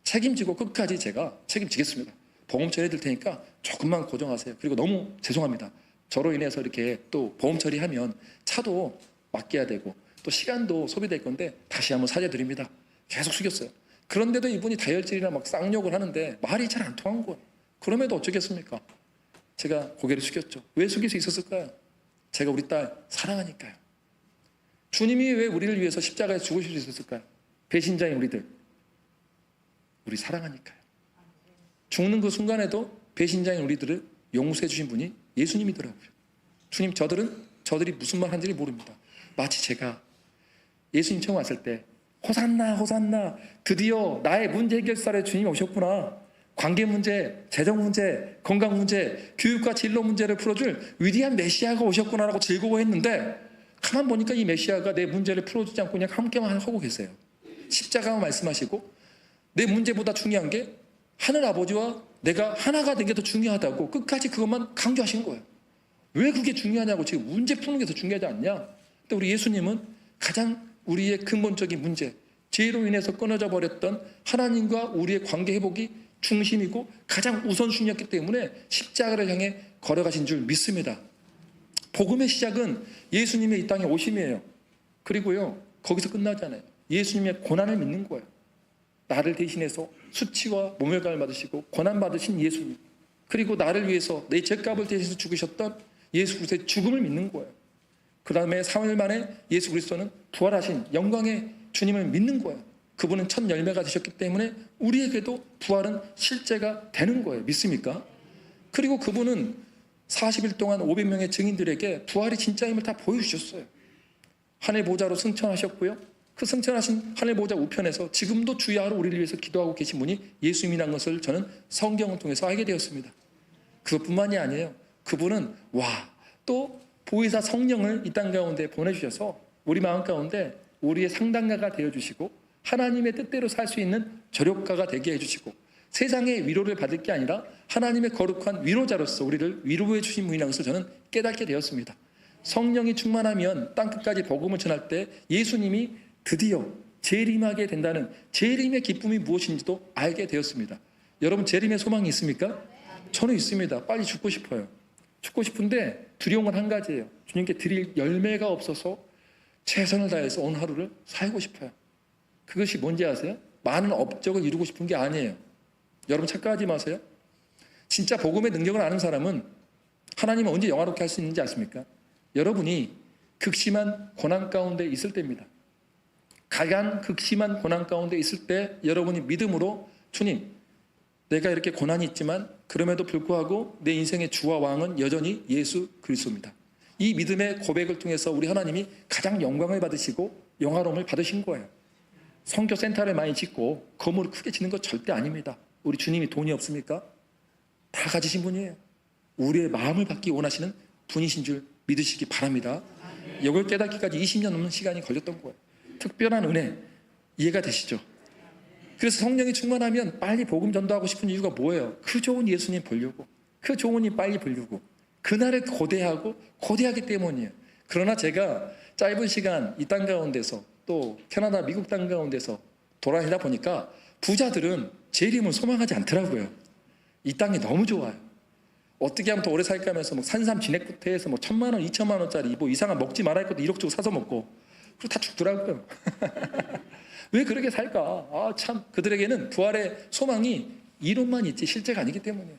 책임지고 끝까지 제가 책임지겠습니다. 보험 처리해드릴 테니까 조금만 고정하세요. 그리고 너무 죄송합니다. 저로 인해서 이렇게 또 보험 처리하면 차도 맡겨야 되고 또 시간도 소비될 건데 다시 한번 사죄드립니다. 계속 숙였어요. 그런데도 이분이 다혈질이나 막 쌍욕을 하는데 말이 잘 안 통한 거예요. 그럼에도 어쩌겠습니까? 제가 고개를 숙였죠. 왜 숙일 수 있었을까요? 제가 우리 딸 사랑하니까요. 주님이 왜 우리를 위해서 십자가에 죽으실 수 있었을까요? 배신자인 우리들, 우리 사랑하니까요. 죽는 그 순간에도 배신자인 우리들을 용서해 주신 분이 예수님이더라고요. 주님, 저들이 무슨 말 하는지 모릅니다. 마치 제가 예수님 처음 왔을 때 호산나 호산나, 드디어 나의 문제 해결사에 주님이 오셨구나. 관계 문제, 재정 문제, 건강 문제, 교육과 진로 문제를 풀어줄 위대한 메시아가 오셨구나라고 즐거워했는데 가만 보니까 이 메시아가 내 문제를 풀어주지 않고 그냥 함께만 하고 계세요. 십자가만 말씀하시고 내 문제보다 중요한 게 하늘 아버지와 내가 하나가 된 게 더 중요하다고 끝까지 그것만 강조하신 거예요. 왜 그게 중요하냐고, 지금 문제 푸는 게 더 중요하지 않냐. 근데 우리 예수님은 가장 우리의 근본적인 문제, 죄로 인해서 끊어져 버렸던 하나님과 우리의 관계 회복이 중심이고 가장 우선순위였기 때문에 십자가를 향해 걸어가신 줄 믿습니다. 복음의 시작은 예수님의 이 땅에 오심이에요. 그리고요, 거기서 끝나잖아요. 예수님의 고난을 믿는 거예요. 나를 대신해서 수치와 모멸감을 받으시고 고난 받으신 예수님, 그리고 나를 위해서 내 죄값을 대신해서 죽으셨던 예수 그리스도의 죽음을 믿는 거예요. 그 다음에 3일 만에 예수 그리스도는 부활하신 영광의 주님을 믿는 거예요. 그분은 첫 열매가 되셨기 때문에 우리에게도 부활은 실제가 되는 거예요. 믿습니까? 그리고 그분은 40일 동안 500명의 증인들에게 부활이 진짜임을 다 보여주셨어요. 하늘 보좌로 승천하셨고요. 그 승천하신 하늘 보좌 우편에서 지금도 주야로 우리를 위해서 기도하고 계신 분이 예수님이라는 것을 저는 성경을 통해서 알게 되었습니다. 그것뿐만이 아니에요. 그분은 또 보혜사 성령을 이 땅 가운데 보내주셔서 우리 마음 가운데 우리의 상담가가 되어주시고 하나님의 뜻대로 살 수 있는 조력가가 되게 해주시고 세상의 위로를 받을 게 아니라 하나님의 거룩한 위로자로서 우리를 위로해 주신 분이라는 것을 저는 깨닫게 되었습니다. 성령이 충만하면 땅끝까지 복음을 전할 때 예수님이 드디어 재림하게 된다는 재림의 기쁨이 무엇인지도 알게 되었습니다. 여러분, 재림의 소망이 있습니까? 저는 있습니다. 빨리 죽고 싶어요. 죽고 싶은데 두려운 건 한 가지예요. 주님께 드릴 열매가 없어서 최선을 다해서 오늘 하루를 살고 싶어요. 그것이 뭔지 아세요? 많은 업적을 이루고 싶은 게 아니에요. 여러분, 착각하지 마세요. 진짜 복음의 능력을 아는 사람은 하나님은 언제 영화롭게 할 수 있는지 아십니까? 여러분이 극심한 고난 가운데 있을 때입니다. 가장 극심한 고난 가운데 있을 때 여러분이 믿음으로 주님, 내가 이렇게 고난이 있지만 그럼에도 불구하고 내 인생의 주와 왕은 여전히 예수 그리스도입니다. 이 믿음의 고백을 통해서 우리 하나님이 가장 영광을 받으시고 영화로움을 받으신 거예요. 선교센터를 많이 짓고 건물을 크게 짓는 것 절대 아닙니다. 우리 주님이 돈이 없습니까? 다 가지신 분이에요. 우리의 마음을 받기 원하시는 분이신 줄 믿으시기 바랍니다. 이걸 깨닫기까지 20년 넘는 시간이 걸렸던 거예요. 특별한 은혜, 이해가 되시죠? 그래서 성령이 충만하면 빨리 복음 전도하고 싶은 이유가 뭐예요? 그 좋은 예수님 보려고, 그 좋은 일 빨리 보려고, 그날을 고대하기 때문이에요. 그러나 제가 짧은 시간 이 땅 가운데서 또 캐나다, 미국 땅 가운데서 돌아다니다 보니까 부자들은 재림을 소망하지 않더라고요. 이 땅이 너무 좋아요. 어떻게 하면 더 오래 살까 하면서 산삼 진액부터 해서 1,000만 원, 2,000만 원짜리 이상한 먹지 말아야 할 것도 1억 주고 사서 먹고, 그리고 다 죽더라고요. 왜 그렇게 살까? 참, 그들에게는 부활의 소망이 이론만 있지 실제가 아니기 때문이에요.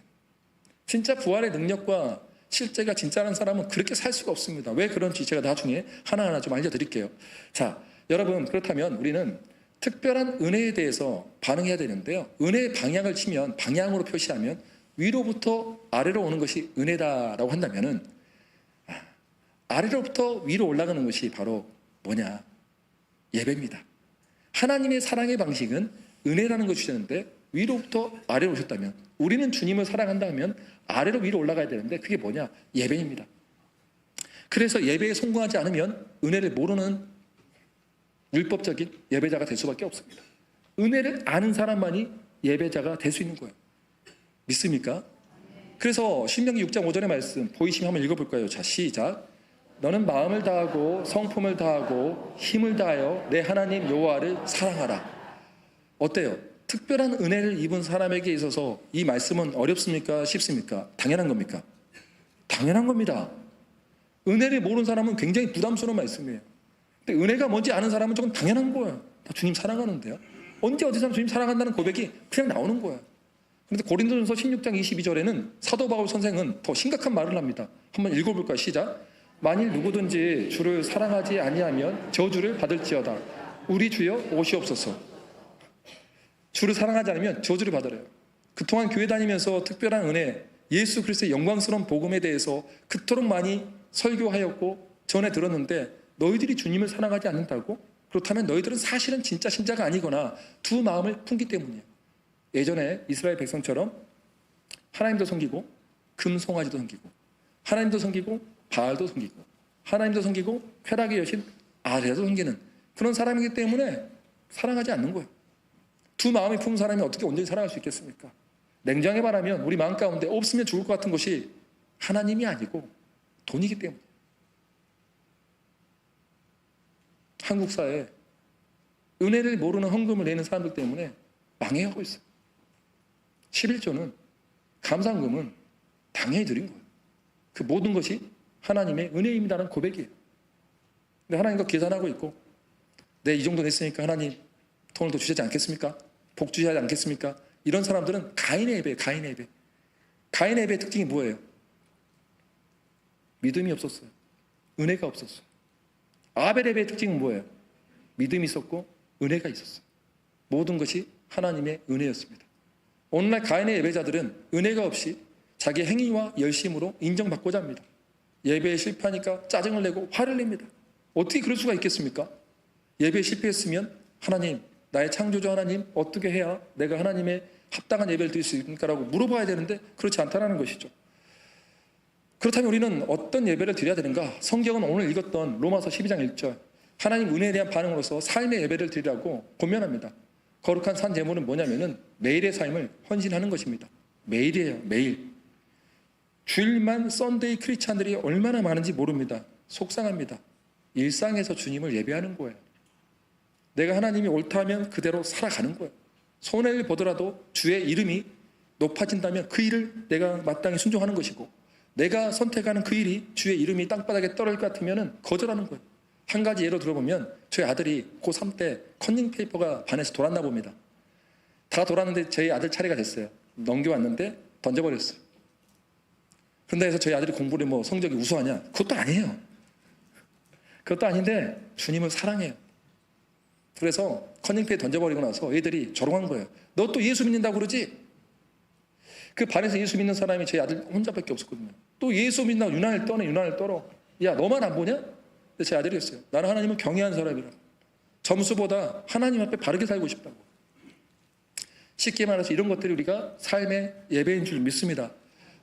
진짜 부활의 능력과 실제가 진짜라는 사람은 그렇게 살 수가 없습니다. 왜 그런지 제가 나중에 하나하나 좀 알려드릴게요. 자, 여러분, 그렇다면 우리는 특별한 은혜에 대해서 반응해야 되는데요. 은혜의 방향을 치면, 방향으로 표시하면 위로부터 아래로 오는 것이 은혜다라고 한다면은 아래로부터 위로 올라가는 것이 바로 뭐냐? 예배입니다. 하나님의 사랑의 방식은 은혜라는 걸 주셨는데 위로부터 아래로 오셨다면, 우리는 주님을 사랑한다면 아래로 위로 올라가야 되는데 그게 뭐냐? 예배입니다. 그래서 예배에 성공하지 않으면 은혜를 모르는 율법적인 예배자가 될 수밖에 없습니다. 은혜를 아는 사람만이 예배자가 될 수 있는 거예요. 믿습니까? 그래서 신명기 6장 5절의 말씀 보이시면 한번 읽어볼까요? 자, 시작. 너는 마음을 다하고 성품을 다하고 힘을 다하여 내 하나님 여호와를 사랑하라. 어때요? 특별한 은혜를 입은 사람에게 있어서 이 말씀은 어렵습니까? 쉽습니까? 당연한 겁니까? 당연한 겁니다. 은혜를 모르는 사람은 굉장히 부담스러운 말씀이에요. 근데 은혜가 뭔지 아는 사람은 조금 당연한 거예요. 나 주님 사랑하는데요. 언제 어디서 주님 사랑한다는 고백이 그냥 나오는 거예요. 그런데 고린도전서 16장 22절에는 사도 바울 선생은 더 심각한 말을 합니다. 한번 읽어볼까요? 시작. 만일 누구든지 주를 사랑하지 아니하면 저주를 받을지어다. 우리 주여 오시옵소서. 주를 사랑하지 않으면 저주를 받으래요. 그동안 교회 다니면서 특별한 은혜, 예수 그리스도의 영광스러운 복음에 대해서 그토록 많이 설교하였고 전해 들었는데 너희들이 주님을 사랑하지 않는다고? 그렇다면 너희들은 사실은 진짜 신자가 아니거나 두 마음을 품기 때문이에요. 예전에 이스라엘 백성처럼 하나님도 섬기고 금송아지도 섬기고 하나님도 섬기고 바알도 섬기고 하나님도 섬기고 쾌락의 여신 아세라도 섬기는 그런 사람이기 때문에 사랑하지 않는 거예요. 두 마음이 품은 사람이 어떻게 온전히 사랑할 수 있겠습니까? 냉정히 말하면 우리 마음 가운데 없으면 죽을 것 같은 것이 하나님이 아니고 돈이기 때문에. 한국 사회에 은혜를 모르는 헌금을 내는 사람들 때문에 망해가고 있어요. 11조는 감사헌금은 당연히 드린 거예요. 그 모든 것이 하나님의 은혜입니다라는 고백이에요. 근데 하나님과 계산하고 있고 내 이 정도 냈으니까 하나님 돈을 더 주시지 않겠습니까? 복 주시지 않겠습니까? 이런 사람들은 가인의 예배예요. 가인의 예배. 가인의 예배의 특징이 뭐예요? 믿음이 없었어요. 은혜가 없었어요. 아벨 예배의 특징은 뭐예요? 믿음이 있었고 은혜가 있었어요. 모든 것이 하나님의 은혜였습니다. 오늘날 가인의 예배자들은 은혜가 없이 자기 행위와 열심으로 인정받고자 합니다. 예배에 실패하니까 짜증을 내고 화를 냅니다. 어떻게 그럴 수가 있겠습니까? 예배에 실패했으면 하나님, 나의 창조주 하나님, 어떻게 해야 내가 하나님의 합당한 예배를 드릴 수 있습니까? 라고 물어봐야 되는데 그렇지 않다는 것이죠. 그렇다면 우리는 어떤 예배를 드려야 되는가? 성경은 오늘 읽었던 로마서 12장 1절 하나님 은혜에 대한 반응으로서 삶의 예배를 드리라고 권면합니다. 거룩한 산 제물은 뭐냐면은 매일의 삶을 헌신하는 것입니다. 매일이에요. 매일. 주일만 썬데이 크리스찬들이 얼마나 많은지 모릅니다. 속상합니다. 일상에서 주님을 예배하는 거예요. 내가 하나님이 옳다 하면 그대로 살아가는 거예요. 손해를 보더라도 주의 이름이 높아진다면 그 일을 내가 마땅히 순종하는 것이고 내가 선택하는 그 일이 주의 이름이 땅바닥에 떨어질 것 같으면 거절하는 거예요. 한 가지 예로 들어보면 저희 아들이 고3 때 컨닝 페이퍼가 반에서 돌았나 봅니다. 다 돌았는데 저희 아들 차례가 됐어요. 넘겨왔는데 던져버렸어요. 그런데 해서 저희 아들이 공부를 뭐 성적이 우수하냐? 그것도 아니에요. 그것도 아닌데 주님을 사랑해요. 그래서 커닝페이 던져버리고 나서 애들이 조롱한 거예요. 너 또 예수 믿는다고 그러지? 그 반에서 예수 믿는 사람이 저희 아들 혼자밖에 없었거든요. 또 예수 믿는다고 유난을 떨어. 야, 너만 안 보냐? 근데 제 아들이 했어요. 나는 하나님을 경외하는 사람이라. 점수보다 하나님 앞에 바르게 살고 싶다고. 쉽게 말해서 이런 것들이 우리가 삶의 예배인 줄 믿습니다.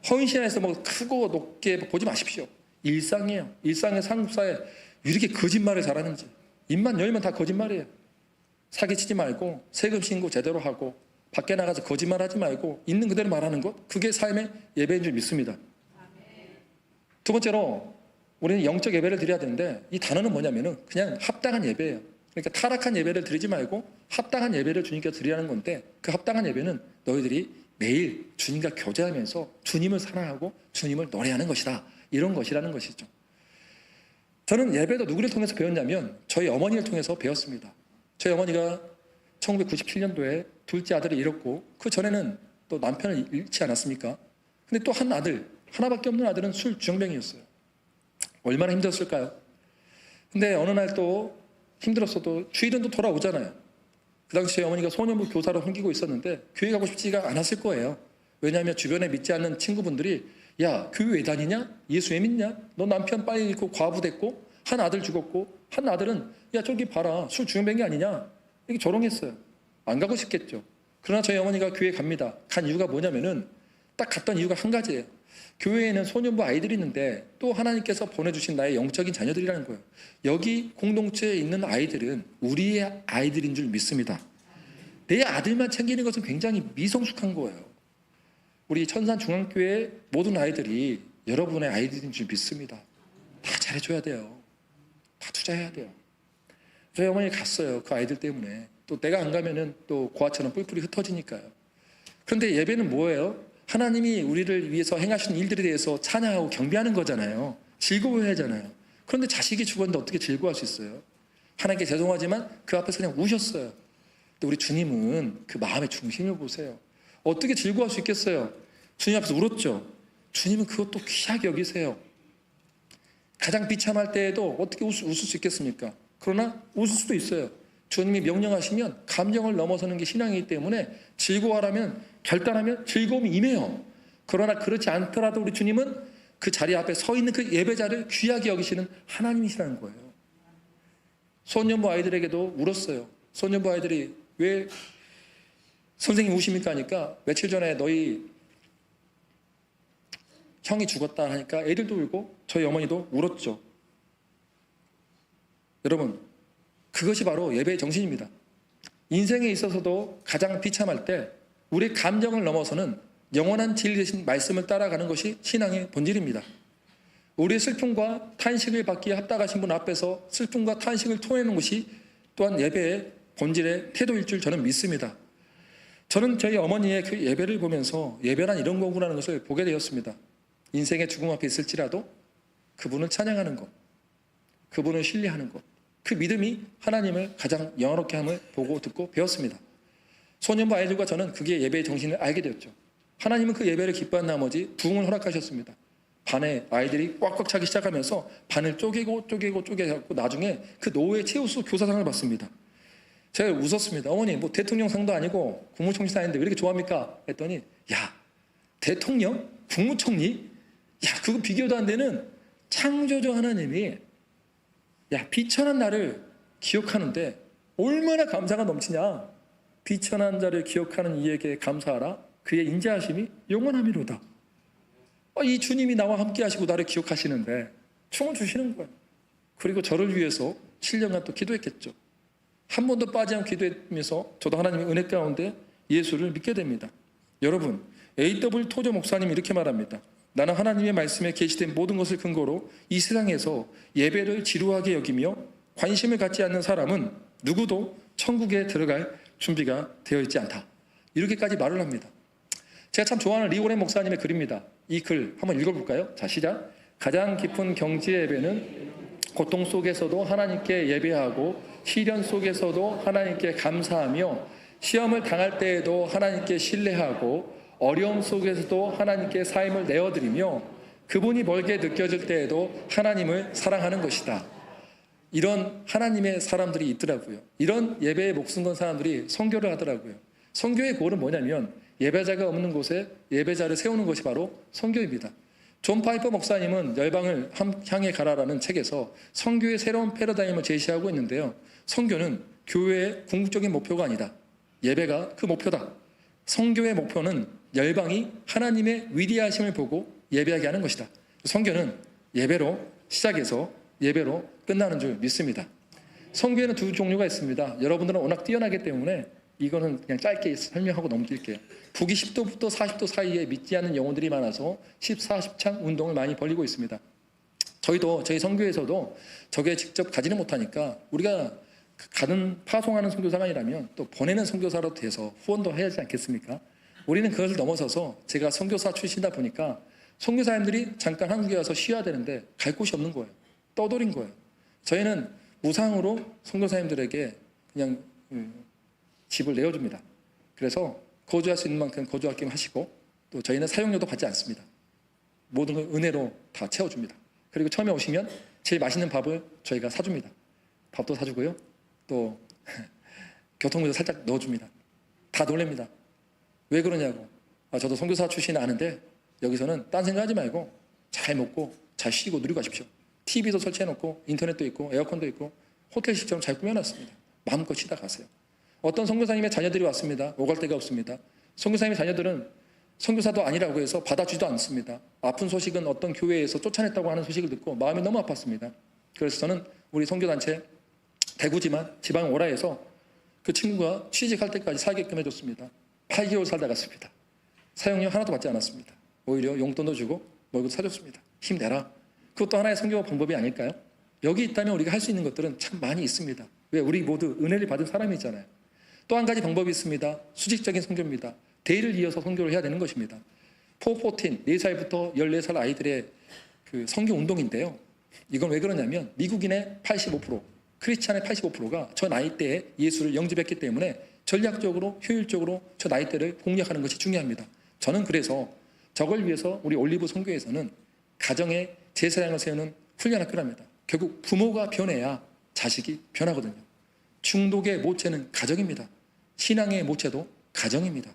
헌신해서 뭐 크고 높게 보지 마십시오. 일상이에요. 일상의 한국사회 이렇게 거짓말을 잘하는지. 입만 열면 다 거짓말이에요. 사기치지 말고 세금 신고 제대로 하고 밖에 나가서 거짓말하지 말고 있는 그대로 말하는 것, 그게 삶의 예배인 줄 믿습니다. 두 번째로 우리는 영적 예배를 드려야 되는데 이 단어는 뭐냐면은 그냥 합당한 예배예요. 그러니까 타락한 예배를 드리지 말고 합당한 예배를 주님께 드리라는 건데 그 합당한 예배는 너희들이 매일 주님과 교제하면서 주님을 사랑하고 주님을 노래하는 것이다. 이런 것이라는 것이죠. 저는 예배도 누구를 통해서 배웠냐면 저희 어머니를 통해서 배웠습니다. 저희 어머니가 1997년도에 둘째 아들을 잃었고 그 전에는 또 남편을 잃지 않았습니까? 근데 또 한 아들, 하나밖에 없는 아들은 술 주정뱅이였어요. 얼마나 힘들었을까요? 근데 어느 날 또 힘들었어도 주일은 또 돌아오잖아요. 그 당시 저희 어머니가 소년부 교사로 섬기고 있었는데 교회 가고 싶지가 않았을 거예요. 왜냐하면 주변에 믿지 않는 친구분들이 야, 교회 왜 다니냐? 예수 왜 믿냐? 너 남편 빨리 잃고 과부 됐고 한 아들 죽었고 한 아들은 야 저기 봐라 술 주정뱅이 아니냐? 이렇게 조롱했어요. 안 가고 싶겠죠. 그러나 저희 어머니가 교회 갑니다. 간 이유가 뭐냐면은 딱 갔던 이유가 한 가지예요. 교회에는 소년부 아이들이 있는데 또 하나님께서 보내주신 나의 영적인 자녀들이라는 거예요. 여기 공동체에 있는 아이들은 우리의 아이들인 줄 믿습니다. 내 아들만 챙기는 것은 굉장히 미성숙한 거예요. 우리 천산중앙교회 모든 아이들이 여러분의 아이들인 줄 믿습니다. 다 잘해줘야 돼요. 다 투자해야 돼요. 저희 어머니 갔어요. 그 아이들 때문에. 또 내가 안 가면은 또 고아처럼 뿔뿔이 흩어지니까요. 그런데 예배는 뭐예요? 하나님이 우리를 위해서 행하신 일들에 대해서 찬양하고 경배하는 거잖아요. 즐거워해야 하잖아요. 그런데 자식이 죽었는데 어떻게 즐거워할 수 있어요? 하나님께 죄송하지만 그 앞에서 그냥 우셨어요. 근데 우리 주님은 그 마음의 중심을 보세요. 어떻게 즐거워할 수 있겠어요? 주님 앞에서 울었죠. 주님은 그것도 귀하게 여기세요. 가장 비참할 때에도 어떻게 웃을 수 있겠습니까? 그러나 웃을 수도 있어요. 주님이 명령하시면 감정을 넘어서는 게 신앙이기 때문에 즐거워하라면, 결단하면 즐거움이 임해요. 그러나 그렇지 않더라도 우리 주님은 그 자리 앞에 서 있는 그 예배자를 귀하게 여기시는 하나님이시라는 거예요. 소년부 아이들에게도 울었어요. 소년부 아이들이 왜 선생님 우십니까 하니까 며칠 전에 너희 형이 죽었다 하니까 애들도 울고 저희 어머니도 울었죠. 여러분, 그것이 바로 예배의 정신입니다. 인생에 있어서도 가장 비참할 때 우리의 감정을 넘어서는 영원한 진리 되신 말씀을 따라가는 것이 신앙의 본질입니다. 우리의 슬픔과 탄식을 받기에 합당하신 분 앞에서 슬픔과 탄식을 토해내는 것이 또한 예배의 본질의 태도일 줄 저는 믿습니다. 저는 저희 어머니의 그 예배를 보면서 예배란 이런 거구나라는 것을 보게 되었습니다. 인생의 죽음 앞에 있을지라도 그분을 찬양하는 것, 그분을 신뢰하는 것, 그 믿음이 하나님을 가장 영화롭게 함을 보고 듣고 배웠습니다. 소년부 아이들과 저는 그게 예배의 정신을 알게 되었죠. 하나님은 그 예배를 기뻐한 나머지 부흥을 허락하셨습니다. 반에 아이들이 꽉꽉 차기 시작하면서 반을 쪼개고 나중에 그 노예 최우수 교사상을 받습니다. 제가 웃었습니다. 어머니 뭐 대통령상도 아니고 국무총리도 아닌데 왜 이렇게 좋아합니까? 했더니 야 대통령? 국무총리? 야 그거 비교도 안 되는 창조주 하나님이 야 비천한 나를 기억하는데 얼마나 감사가 넘치냐. 비천한 자를 기억하는 이에게 감사하라. 그의 인자하심이 영원하미로다. 이 주님이 나와 함께 하시고 나를 기억하시는데 총을 주시는 거예요. 그리고 저를 위해서 7년간 또 기도했겠죠. 한 번도 빠지 않고 기도하면서 저도 하나님의 은혜 가운데 예수를 믿게 됩니다. 여러분, A.W. 토저 목사님이 이렇게 말합니다. 나는 하나님의 말씀에 계시된 모든 것을 근거로 이 세상에서 예배를 지루하게 여기며 관심을 갖지 않는 사람은 누구도 천국에 들어갈 준비가 되어 있지 않다. 이렇게까지 말을 합니다. 제가 참 좋아하는 리오렌 목사님의 글입니다. 이 글 한번 읽어볼까요? 자, 시작. 가장 깊은 경지의 예배는 고통 속에서도 하나님께 예배하고 시련 속에서도 하나님께 감사하며 시험을 당할 때에도 하나님께 신뢰하고 어려움 속에서도 하나님께 삶을 내어드리며 그분이 멀게 느껴질 때에도 하나님을 사랑하는 것이다. 이런 하나님의 사람들이 있더라고요. 이런 예배에 목숨 건 사람들이 선교를 하더라고요. 선교의 골은 뭐냐면 예배자가 없는 곳에 예배자를 세우는 것이 바로 선교입니다. 존 파이퍼 목사님은 열방을 향해 가라라는 책에서 선교의 새로운 패러다임을 제시하고 있는데요. 선교는 교회의 궁극적인 목표가 아니다. 예배가 그 목표다. 선교의 목표는 열방이 하나님의 위대하심을 보고 예배하게 하는 것이다. 선교는 예배로 시작해서 예배로 끝나는 줄 믿습니다. 선교에는 두 종류가 있습니다. 여러분들은 워낙 뛰어나기 때문에 이거는 그냥 짧게 설명하고 넘길게요. 북위 10도부터 40도 사이에 믿지 않는 영혼들이 많아서 10, 40창 운동을 많이 벌이고 있습니다. 저희 선교에서도 저게 직접 가지는 못하니까 우리가 가는 파송하는 선교사가 아니라면 또 보내는 선교사로 돼서 후원도 해야 하지 않겠습니까? 우리는 그것을 넘어서서 제가 선교사 출신이다 보니까 선교사님들이 잠깐 한국에 와서 쉬어야 되는데 갈 곳이 없는 거예요. 떠돌인 거예요. 저희는 무상으로 선교사님들에게 그냥 집을 내어줍니다. 그래서 거주할 수 있는 만큼 거주하게 하시고 또 저희는 사용료도 받지 않습니다. 모든 걸 은혜로 다 채워줍니다. 그리고 처음에 오시면 제일 맛있는 밥을 저희가 사줍니다. 밥도 사주고요. 또 교통비도 살짝 넣어줍니다. 다 놀랍니다. 왜 그러냐고. 저도 선교사 출신이 아는데 여기서는 딴 생각하지 말고 잘 먹고 잘 쉬고 누리고 가십시오. TV도 설치해놓고 인터넷도 있고 에어컨도 있고 호텔식처럼 잘 꾸며놨습니다. 마음껏 쉬다 가세요. 어떤 선교사님의 자녀들이 왔습니다. 오갈 데가 없습니다. 선교사님의 자녀들은 선교사도 아니라고 해서 받아주지도 않습니다. 아픈 소식은 어떤 교회에서 쫓아냈다고 하는 소식을 듣고 마음이 너무 아팠습니다. 그래서 저는 우리 선교단체 대구지만 지방 오라에서 그 친구가 취직할 때까지 살게끔 해줬습니다. 8개월 살다 갔습니다. 사용료 하나도 받지 않았습니다. 오히려 용돈도 주고 먹이도 사줬습니다. 힘내라. 그것도 하나의 선교 방법이 아닐까요? 여기 있다면 우리가 할 수 있는 것들은 참 많이 있습니다. 왜? 우리 모두 은혜를 받은 사람이잖아요. 또 한 가지 방법이 있습니다. 수직적인 선교입니다. 대를 이어서 선교를 해야 되는 것입니다. 414, 4살부터 14살 아이들의 그 선교 운동인데요. 이건 왜 그러냐면 미국인의 85%, 크리스찬의 85%가 저 나이대에 예수를 영접했기 때문에 전략적으로 효율적으로 저 나이대를 공략하는 것이 중요합니다. 저는 그래서 저걸 위해서 우리 올리브 선교에서는 가정의 제사장을 세우는 훈련학교랍니다. 결국 부모가 변해야 자식이 변하거든요. 중독의 모체는 가정입니다. 신앙의 모체도 가정입니다.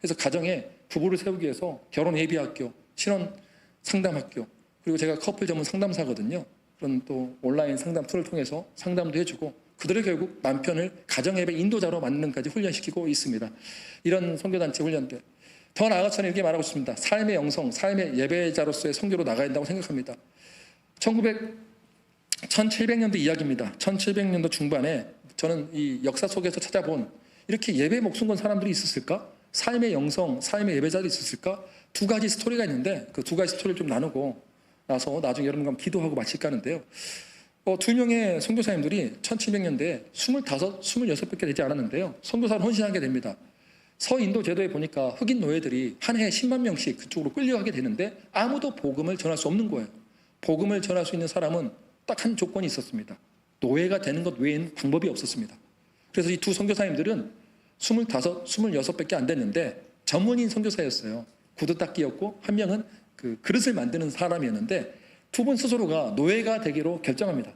그래서 가정에 부부를 세우기 위해서 결혼 예비학교, 신혼 상담학교, 그리고 제가 커플 전문 상담사거든요. 그런 또 온라인 상담 툴을 통해서 상담도 해주고 그들을 결국 남편을 가정예배 인도자로 만드는까지 훈련시키고 있습니다. 이런 선교단체 훈련들. 더 나아가서 저는 이렇게 말하고 싶습니다. 삶의 영성, 삶의 예배자로서의 선교로 나가야 된다고 생각합니다. 1700년도 이야기입니다. 1700년도 중반에 저는 이 역사 속에서 찾아본 이렇게 예배 목숨 건 사람들이 있었을까? 삶의 영성, 삶의 예배자들이 있었을까? 두 가지 스토리가 있는데 그 두 가지 스토리를 좀 나누고 나서 나중에 여러분과 기도하고 마칠까 하는데요. 두 명의 선교사님들이 1700년대에 25, 26밖에 되지 않았는데요. 선교사를 헌신하게 됩니다. 서인도 제도에 보니까 흑인 노예들이 한 해에 10만 명씩 그쪽으로 끌려가게 되는데 아무도 복음을 전할 수 없는 거예요. 복음을 전할 수 있는 사람은 딱 한 조건이 있었습니다. 노예가 되는 것 외에는 방법이 없었습니다. 그래서 이 두 선교사님들은 25, 26밖에 안 됐는데 전문인 선교사였어요. 구두닦기였고 한 명은 그 그릇을 만드는 사람이었는데 두 분 스스로가 노예가 되기로 결정합니다.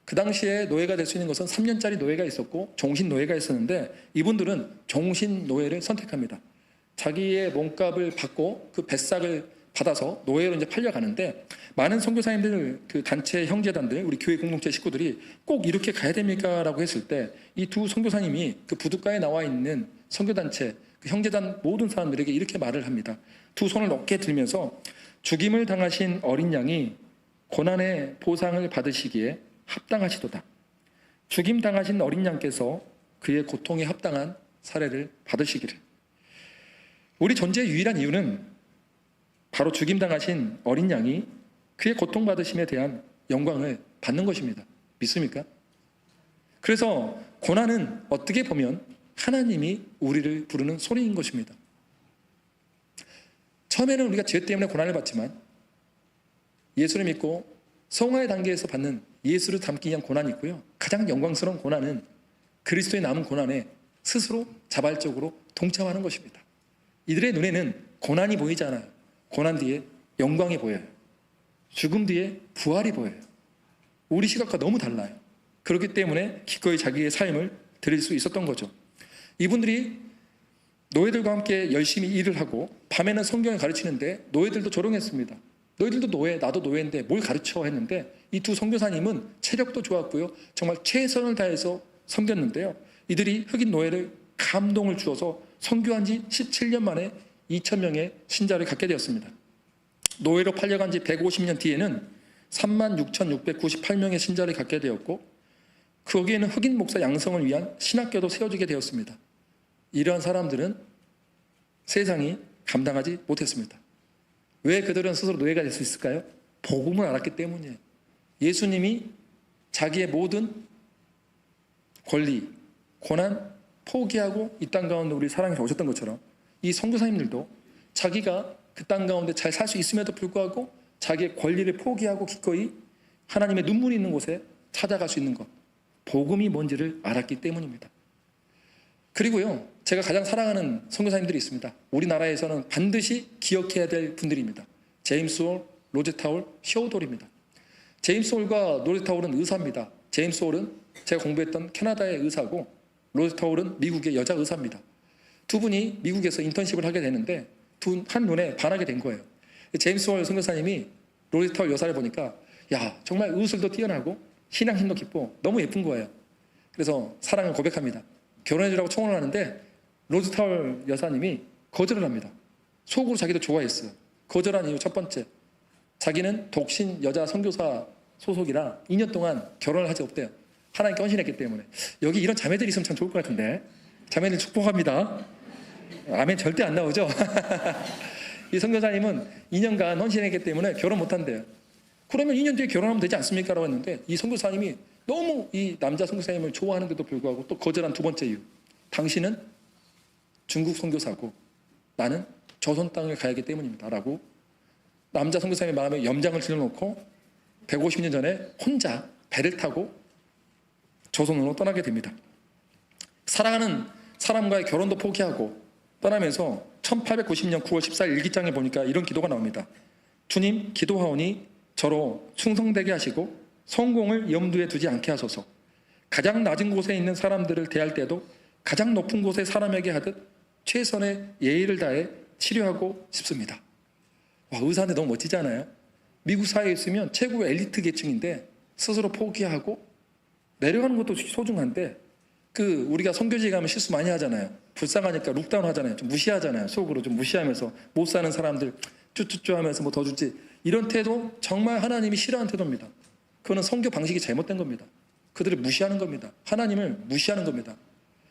그 당시에 노예가 될 수 있는 것은 3년짜리 노예가 있었고 종신 노예가 있었는데 이분들은 종신 노예를 선택합니다. 자기의 몸값을 받고 그 뱃삭을 받아서 노예로 이제 팔려가는데 많은 선교사님들 그 단체 형제단들 우리 교회 공동체 식구들이 꼭 이렇게 가야 됩니까? 라고 했을 때 이 두 선교사님이 그 부둣가에 나와 있는 선교단체 그 형제단 모든 사람들에게 이렇게 말을 합니다. 두 손을 높게 들면서 죽임을 당하신 어린 양이 고난의 보상을 받으시기에 합당하시도다. 죽임 당하신 어린 양께서 그의 고통에 합당한 사례를 받으시기를. 우리 존재의 유일한 이유는 바로 죽임 당하신 어린 양이 그의 고통받으심에 대한 영광을 받는 것입니다. 믿습니까? 그래서 고난은 어떻게 보면 하나님이 우리를 부르는 소리인 것입니다. 처음에는 우리가 죄 때문에 고난을 받지만 예수를 믿고 성화의 단계에서 받는 예수를 닮기 위한 고난이 있고요. 가장 영광스러운 고난은 그리스도의 남은 고난에 스스로 자발적으로 동참하는 것입니다. 이들의 눈에는 고난이 보이지 않아요. 고난 뒤에 영광이 보여요. 죽음 뒤에 부활이 보여요. 우리 시각과 너무 달라요. 그렇기 때문에 기꺼이 자기의 삶을 드릴 수 있었던 거죠. 이분들이 노예들과 함께 열심히 일을 하고 밤에는 성경을 가르치는데 노예들도 조롱했습니다. 너희들도 노예, 나도 노예인데 뭘 가르쳐 했는데 이 두 선교사님은 체력도 좋았고요. 정말 최선을 다해서 섬겼는데요. 이들이 흑인 노예를 감동을 주어서 선교한 지 17년 만에 2,000명의 신자를 갖게 되었습니다. 노예로 팔려간 지 150년 뒤에는 36,698명의 신자를 갖게 되었고 거기에는 흑인 목사 양성을 위한 신학교도 세워지게 되었습니다. 이러한 사람들은 세상이 감당하지 못했습니다. 왜 그들은 스스로 노예가 될 수 있을까요? 복음을 알았기 때문이에요. 예수님이 자기의 모든 권리, 고난 포기하고 이 땅 가운데 우리 사랑해서 오셨던 것처럼 이 선교사님들도 자기가 그 땅 가운데 잘 살 수 있음에도 불구하고 자기의 권리를 포기하고 기꺼이 하나님의 눈물이 있는 곳에 찾아갈 수 있는 것, 복음이 뭔지를 알았기 때문입니다. 그리고요, 제가 가장 사랑하는 선교사님들이 있습니다. 우리나라에서는 반드시 기억해야 될 분들입니다. 제임스 홀, 로제 타울, 히어돌입니다. 제임스 홀과 로제 타울은 의사입니다. 제임스 홀은 제가 공부했던 캐나다의 의사고 로제 타울은 미국의 여자 의사입니다. 두 분이 미국에서 인턴십을 하게 되는데 한눈에 반하게 된 거예요. 제임스 홀 선교사님이 로제 타울 여사를 보니까 야, 정말 의술도 뛰어나고 신앙심도 깊고 너무 예쁜 거예요. 그래서 사랑을 고백합니다. 결혼해주라고 청혼을 하는데 로즈타울 여사님이 거절을 합니다. 속으로 자기도 좋아했어요. 거절한 이유 첫 번째, 자기는 독신 여자 선교사 소속이라 2년 동안 결혼을 하지 없대요. 하나님께 헌신했기 때문에. 여기 이런 자매들이 있으면 참 좋을 것 같은데. 자매들 축복합니다. 아멘 절대 안 나오죠? 이 선교사님은 2년간 헌신했기 때문에 결혼 못한대요. 그러면 2년 뒤에 결혼하면 되지 않습니까? 라고 했는데 이 선교사님이 너무 이 남자 선교사님을 좋아하는데도 불구하고 또 거절한 두 번째 이유, 당신은 중국 선교사고 나는 조선 땅을 가야 하기 때문입니다 라고 남자 선교사님의 마음에 염장을 질러놓고 150년 전에 혼자 배를 타고 조선으로 떠나게 됩니다. 사랑하는 사람과의 결혼도 포기하고 떠나면서 1890년 9월 14일 일기장에 보니까 이런 기도가 나옵니다. 주님, 기도하오니 저로 충성되게 하시고 성공을 염두에 두지 않게 하소서. 가장 낮은 곳에 있는 사람들을 대할 때도 가장 높은 곳의 사람에게 하듯 최선의 예의를 다해 치료하고 싶습니다. 와, 의사인데 너무 멋지지 않아요? 미국 사회에 있으면 최고의 엘리트 계층인데 스스로 포기하고 내려가는 것도 소중한데 우리가 선교지에 가면 실수 많이 하잖아요. 불쌍하니까 룩다운 하잖아요. 좀 무시하잖아요. 속으로 좀 무시하면서 못 사는 사람들 쭈쭈쭈 하면서 뭐 더 주지. 이런 태도 정말 하나님이 싫어하는 태도입니다. 그거는 선교 방식이 잘못된 겁니다. 그들을 무시하는 겁니다. 하나님을 무시하는 겁니다.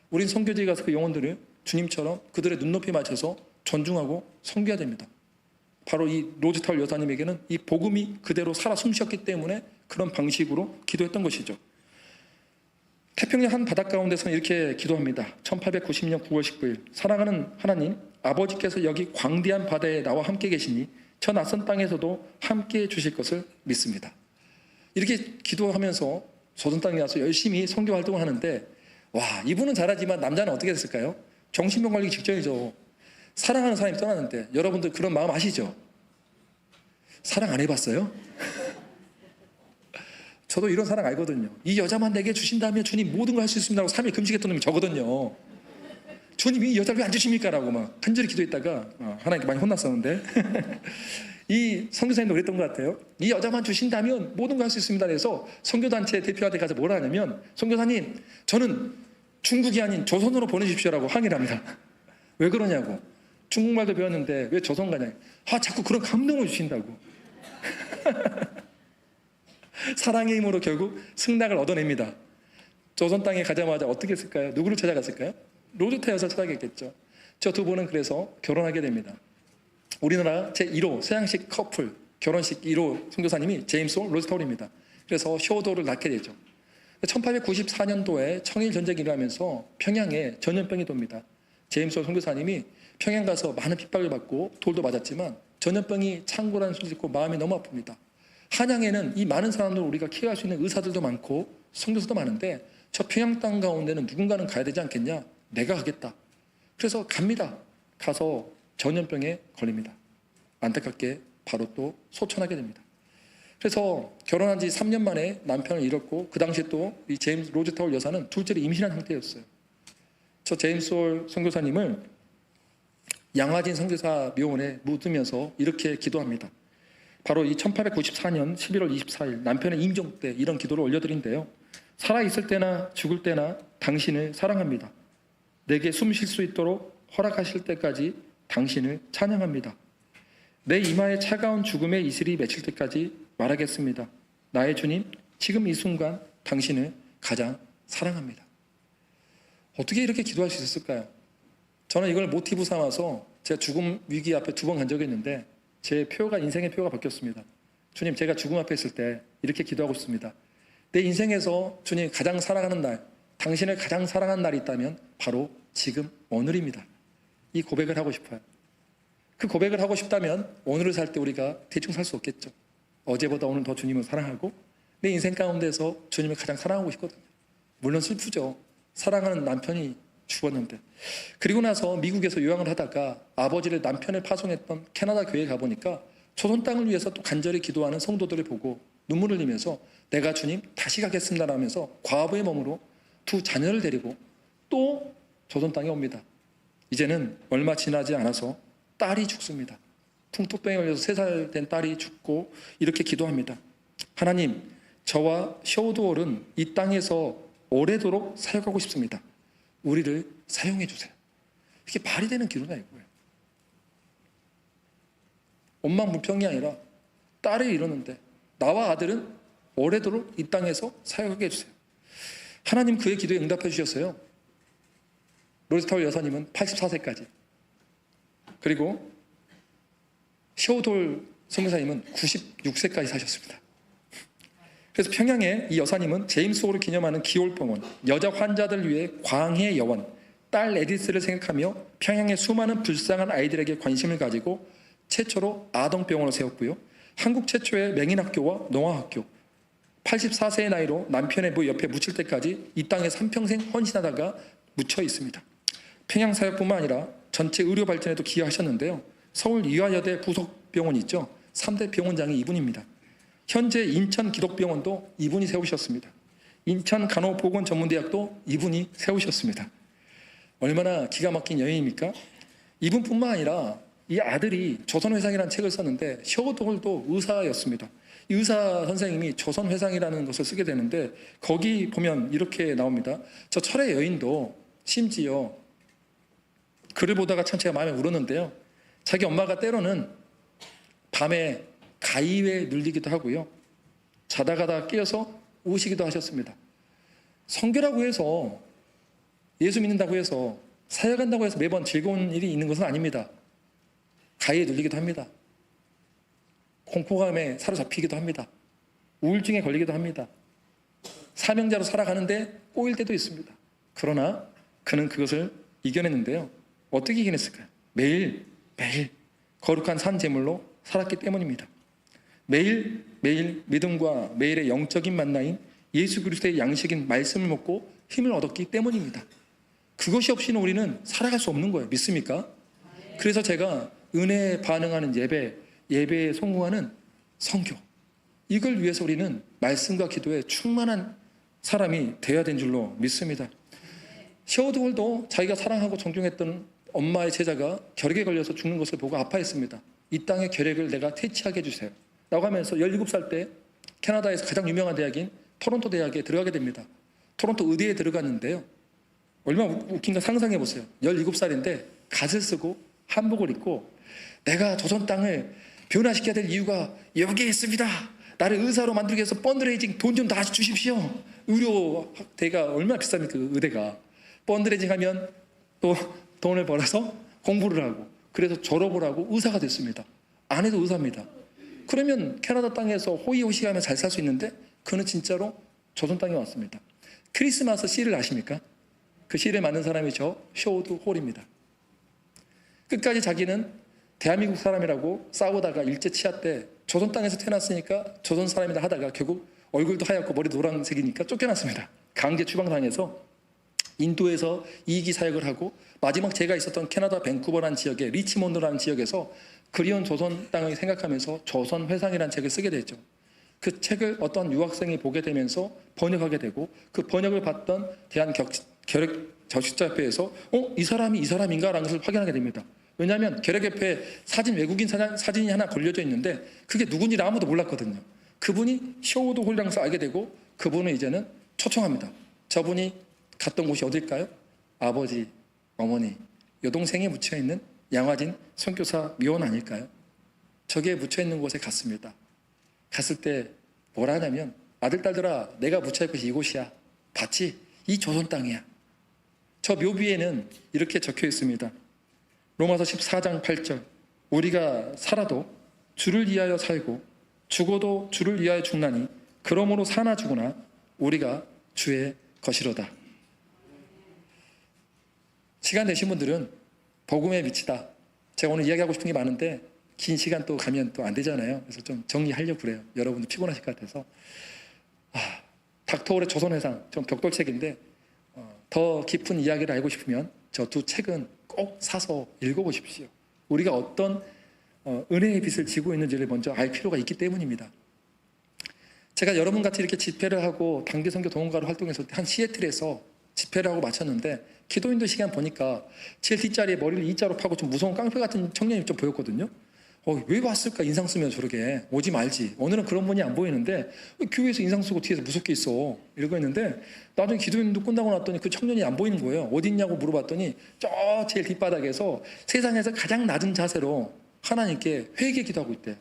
우린 선교지에 가서 그 영혼들을 주님처럼 그들의 눈높이에 맞춰서 존중하고 섬겨야 됩니다. 바로 이 로즈타울 여사님에게는 이 복음이 그대로 살아 숨쉬었기 때문에 그런 방식으로 기도했던 것이죠. 태평양 한 바닷가 가운데서는 이렇게 기도합니다. 1890년 9월 19일 사랑하는 하나님, 아버지께서 여기 광대한 바다에 나와 함께 계시니 저 낯선 땅에서도 함께 주실 것을 믿습니다. 이렇게 기도하면서 조선 땅에 와서 열심히 선교 활동을 하는데 와, 이분은 잘하지만 남자는 어떻게 됐을까요? 정신병 걸리기 직전이죠. 사랑하는 사람이 떠났는데 여러분들 그런 마음 아시죠? 사랑 안 해봤어요? 저도 이런 사랑 알거든요. 이 여자만 내게 주신다면 주님 모든 걸 할 수 있습니다 라고 3일 금식했던 놈이 저거든요. 주님 이 여자를 왜 안 주십니까? 라고 막 간절히 기도했다가 하나님께 많이 혼났었는데 이 선교사님도 그랬던 것 같아요. 이 여자만 주신다면 모든 걸 할 수 있습니다 그래서 선교단체 대표한테 가서 뭐라 하냐면 선교사님 저는 중국이 아닌 조선으로 보내십시오라고 항의를 합니다. 왜 그러냐고. 중국말도 배웠는데 왜 조선 가냐. 자꾸 그런 감동을 주신다고. 사랑의 힘으로 결국 승낙을 얻어냅니다. 조선 땅에 가자마자 어떻게 했을까요? 누구를 찾아갔을까요? 로즈타 여사 찾아갔겠죠. 저 두 분은 그래서 결혼하게 됩니다. 우리나라 제1호 서양식 커플 결혼식 1호 선교사님이 제임스 로즈타울입니다. 그래서 쇼도를 낳게 되죠. 1894년도에 청일전쟁이 일어나면서 평양에 전염병이 돕니다. 제임스 선교사님이 평양 가서 많은 핍박을 받고 돌도 맞았지만 전염병이 창고라는 소리 듣고 마음이 너무 아픕니다. 한양에는 이 많은 사람들을 우리가 케어할 수 있는 의사들도 많고 선교사도 많은데 저 평양 땅 가운데는 누군가는 가야 되지 않겠냐? 내가 가겠다. 그래서 갑니다. 가서 전염병에 걸립니다. 안타깝게 바로 또 소천하게 됩니다. 그래서 결혼한 지 3년 만에 남편을 잃었고 그 당시에 또 이 제임스 로즈타울 여사는 둘째를 임신한 상태였어요. 저 제임스 홀 선교사님을 양화진 선교사 묘원에 묻으면서 이렇게 기도합니다. 바로 이 1894년 11월 24일 남편의 임종 때 이런 기도를 올려드린데요. 살아있을 때나 죽을 때나 당신을 사랑합니다. 내게 숨 쉴 수 있도록 허락하실 때까지 당신을 찬양합니다. 내 이마에 차가운 죽음의 이슬이 맺힐 때까지 말하겠습니다. 나의 주님, 지금 이 순간 당신을 가장 사랑합니다. 어떻게 이렇게 기도할 수 있었을까요? 저는 이걸 모티브 삼아서 제가 죽음 위기 앞에 2번 간 적이 있는데 제 표가 인생의 표가 바뀌었습니다. 주님, 제가 죽음 앞에 있을 때 이렇게 기도하고 있습니다. 내 인생에서 주님 가장 사랑하는 날, 당신을 가장 사랑하는 날이 있다면 바로 지금 오늘입니다. 이 고백을 하고 싶어요. 그 고백을 하고 싶다면 오늘을 살 때 우리가 대충 살 수 없겠죠. 어제보다 오늘 더 주님을 사랑하고 내 인생 가운데서 주님을 가장 사랑하고 싶거든요. 물론 슬프죠. 사랑하는 남편이 죽었는데. 그리고 나서 미국에서 요양을 하다가 아버지를 남편을 파송했던 캐나다 교회에 가보니까 조선 땅을 위해서 또 간절히 기도하는 성도들을 보고 눈물을 흘리면서 내가 주님 다시 가겠습니다 하면서 과부의 몸으로 2 자녀를 데리고 또 조선 땅에 옵니다. 이제는 얼마 지나지 않아서 딸이 죽습니다. 풍토병에 걸려서 3살 된 딸이 죽고 이렇게 기도합니다. 하나님, 저와 쇼드홀은 이 땅에서 오래도록 사역하고 싶습니다. 우리를 사용해 주세요. 이게 말이 되는 기도냐 이거예요. 원망불평이 아니라 딸이 이러는데 나와 아들은 오래도록 이 땅에서 사역하게 해주세요. 하나님 그의 기도에 응답해 주셨어요. 로즈타울 여사님은 84세까지, 그리고 시오돌 선교사님은 96세까지 사셨습니다. 그래서 평양에 이 여사님은 제임스 호를 기념하는 기올병원, 여자 환자들 위해 광해 여원, 딸 에디스를 생각하며 평양의 수많은 불쌍한 아이들에게 관심을 가지고 최초로 아동병원을 세웠고요. 한국 최초의 맹인학교와 농아학교, 84세의 나이로 남편의 옆에 묻힐 때까지 이 땅에 삼평생 헌신하다가 묻혀 있습니다. 평양 사역뿐만 아니라 전체 의료 발전에도 기여하셨는데요. 서울 이화여대 부속병원이 있죠. 3대 병원장이 이분입니다. 현재 인천 기독병원도 이분이 세우셨습니다. 인천 간호보건전문대학도 이분이 세우셨습니다. 얼마나 기가 막힌 여인입니까? 이분뿐만 아니라 이 아들이 조선회상이라는 책을 썼는데 시어도홀도 의사였습니다. 이 의사 선생님이 조선회상이라는 것을 쓰게 되는데 거기 보면 이렇게 나옵니다. 저 철의 여인도 심지어 글을 보다가 참 제가 마음에 울었는데요. 자기 엄마가 때로는 밤에 가위에 눌리기도 하고요. 자다가다 깨어서 우시기도 하셨습니다. 선교라고 해서, 예수 믿는다고 해서, 사역한다고 해서 매번 즐거운 일이 있는 것은 아닙니다. 가위에 눌리기도 합니다. 공포감에 사로잡히기도 합니다. 우울증에 걸리기도 합니다. 사명자로 살아가는데 꼬일 때도 있습니다. 그러나 그는 그것을 이겨냈는데요. 어떻게 이겨냈을까요? 매일 거룩한 산 제물로 살았기 때문입니다. 매일 믿음과 매일의 영적인 만나인 예수 그리스도의 양식인 말씀을 먹고 힘을 얻었기 때문입니다. 그것이 없이는 우리는 살아갈 수 없는 거예요. 믿습니까? 그래서 제가 은혜에 반응하는 예배에 성공하는 선교, 이걸 위해서 우리는 말씀과 기도에 충만한 사람이 되어야 된 줄로 믿습니다. 시어드홀도 자기가 사랑하고 존경했던 엄마의 제자가 결핵에 걸려서 죽는 것을 보고 아파했습니다. 이 땅의 결핵을 내가 퇴치하게 해주세요 라고 하면서 17살 때 캐나다에서 가장 유명한 대학인 토론토 대학에 들어가게 됩니다. 토론토 의대에 들어갔는데요. 얼마나 웃긴가 상상해 보세요. 17살인데 갓을 쓰고 한복을 입고 내가 조선 땅을 변화시켜야 될 이유가 여기에 있습니다. 나를 의사로 만들기 위해서 펀드레이징 돈 좀 다 주십시오. 의료대가 얼마나 비쌉니까? 그 의대가. 펀드레이징 하면 또 돈을 벌어서 공부를 하고, 그래서 졸업을 하고 의사가 됐습니다. 아내도 의사입니다. 그러면 캐나다 땅에서 호의호식하며 잘 살 수 있는데 그는 진짜로 조선 땅에 왔습니다. 크리스마스 씨를 아십니까? 그 씨를 만든 사람이 저 쇼드 홀입니다. 끝까지 자기는 대한민국 사람이라고 싸우다가 일제 치하 때 조선 땅에서 태어났으니까 조선 사람이다 하다가 결국 얼굴도 하얗고 머리도 노란색이니까 쫓겨났습니다. 강제 추방당해서 인도에서 2기 사역을 하고 마지막 제가 있었던 캐나다 밴쿠버라는 지역의 리치몬드라는 지역에서 그리운 조선 땅을 생각하면서 조선 회상이라는 책을 쓰게 됐죠. 그 책을 어떤 유학생이 보게 되면서 번역하게 되고, 그 번역을 받던 결핵저식자협회에서 이 사람이 이 사람인가? 라는 것을 확인하게 됩니다. 왜냐하면 결핵협회 사진, 외국인 사진이 하나 걸려져 있는데 그게 누군지 아무도 몰랐거든요. 그분이 쇼우드 홀량에서 알게 되고 그분을 이제는 초청합니다. 저분이 갔던 곳이 어딜까요? 아버지, 어머니, 여동생이 묻혀있는 양화진 선교사 묘원 아닐까요? 저기에 묻혀있는 곳에 갔습니다. 갔을 때 뭐라 하냐면, 아들, 딸들아, 내가 묻혀있는 곳이 이곳이야. 봤지? 이 조선 땅이야. 저 묘비에는 이렇게 적혀 있습니다. 로마서 14장 8절, 우리가 살아도 주를 위하여 살고 죽어도 주를 위하여 죽나니 그러므로 사나 죽으나 우리가 주의 것이로다. 시간 되신 분들은 복음에 미치다. 제가 오늘 이야기하고 싶은 게 많은데 긴 시간 또 가면 또 안 되잖아요. 그래서 좀 정리하려고 그래요. 여러분들 피곤하실 것 같아서. 닥터홀의 조선회상, 좀 벽돌책인데 더 깊은 이야기를 알고 싶으면 저 두 책은 꼭 사서 읽어보십시오. 우리가 어떤 은혜의 빛을 지고 있는지를 먼저 알 필요가 있기 때문입니다. 제가 여러분 같이 이렇게 집회를 하고 단기 선교 동원가로 활동했을 때 한 시애틀에서 집회를 하고 마쳤는데 기도인도 시간 보니까 제일 뒷자리에 머리를 E자로 파고 좀 무서운 깡패 같은 청년이 좀 보였거든요. 왜 왔을까? 인상 쓰면 저렇게 오지 말지. 오늘은 그런 분이 안 보이는데 왜 교회에서 인상 쓰고 뒤에서 무섭게 있어 이러고 있는데, 나중에 기도회도 끝나고 났더니 그 청년이 안 보이는 거예요. 어디 있냐고 물어봤더니 저 제일 뒷바닥에서 세상에서 가장 낮은 자세로 하나님께 회개 기도하고 있대요.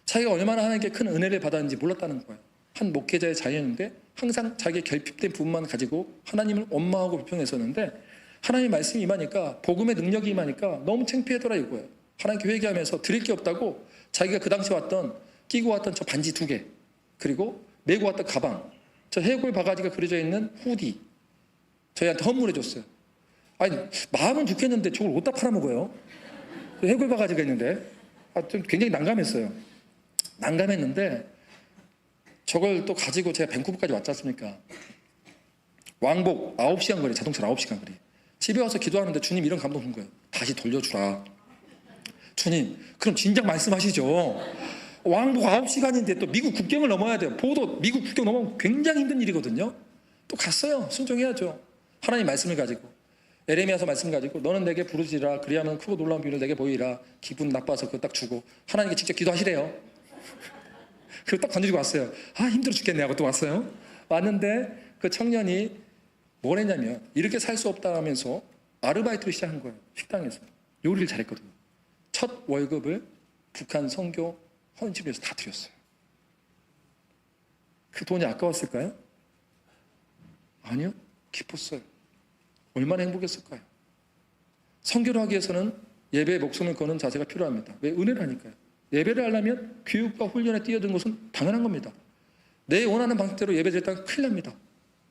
자기가 얼마나 하나님께 큰 은혜를 받았는지 몰랐다는 거예요. 한 목회자의 자녀인데 항상 자기의 결핍된 부분만 가지고 하나님을 원망하고 비평했었는데, 하나님 말씀이 임하니까, 복음의 능력이 임하니까 너무 창피하더라 이거예요. 하나님께 회개하면서 드릴 게 없다고 자기가 그 당시 끼고 왔던 저 반지 2개, 그리고 메고 왔던 가방, 저 해골 바가지가 그려져 있는 후디 저희한테 헌물해 줬어요. 아니, 마음은 좋겠는데 저걸 어디다 팔아먹어요? 해골 바가지가 있는데. 좀 굉장히 난감했어요. 난감했는데 저걸 또 가지고 제가 밴쿠버까지 왔지 않습니까? 왕복 9시간 거리, 자동차로 9시간 거리. 집에 와서 기도하는데 주님 이런 감동 준 거예요. 다시 돌려주라. 주님, 그럼 진작 말씀하시죠. 왕복 9시간인데 또 미국 국경을 넘어야 돼요. 보도 미국 국경 넘어가면 굉장히 힘든 일이거든요. 또 갔어요. 순종해야죠. 하나님 말씀을 가지고, 에레미야서 말씀 가지고, 너는 내게 부르지라, 그리하면 크고 놀라운 비밀을 내게 보이라. 기분 나빠서 그거 딱 주고 하나님께 직접 기도하시래요. 그리고 딱 던지고 왔어요. 힘들어 죽겠네 하고 또 왔어요. 왔는데 그 청년이 뭘 했냐면, 이렇게 살 수 없다면서 아르바이트를 시작한 거예요. 식당에서 요리를 잘했거든요. 첫 월급을 북한 선교 헌집에서 다 드렸어요. 그 돈이 아까웠을까요? 아니요, 기뻤어요. 얼마나 행복했을까요? 선교를 하기 위해서는 예배에 목숨을 거는 자세가 필요합니다. 왜? 은혜라니까요. 예배를 하려면 교육과 훈련에 뛰어든 것은 당연한 겁니다. 내 원하는 방식대로 예배드렸다가 큰일 납니다.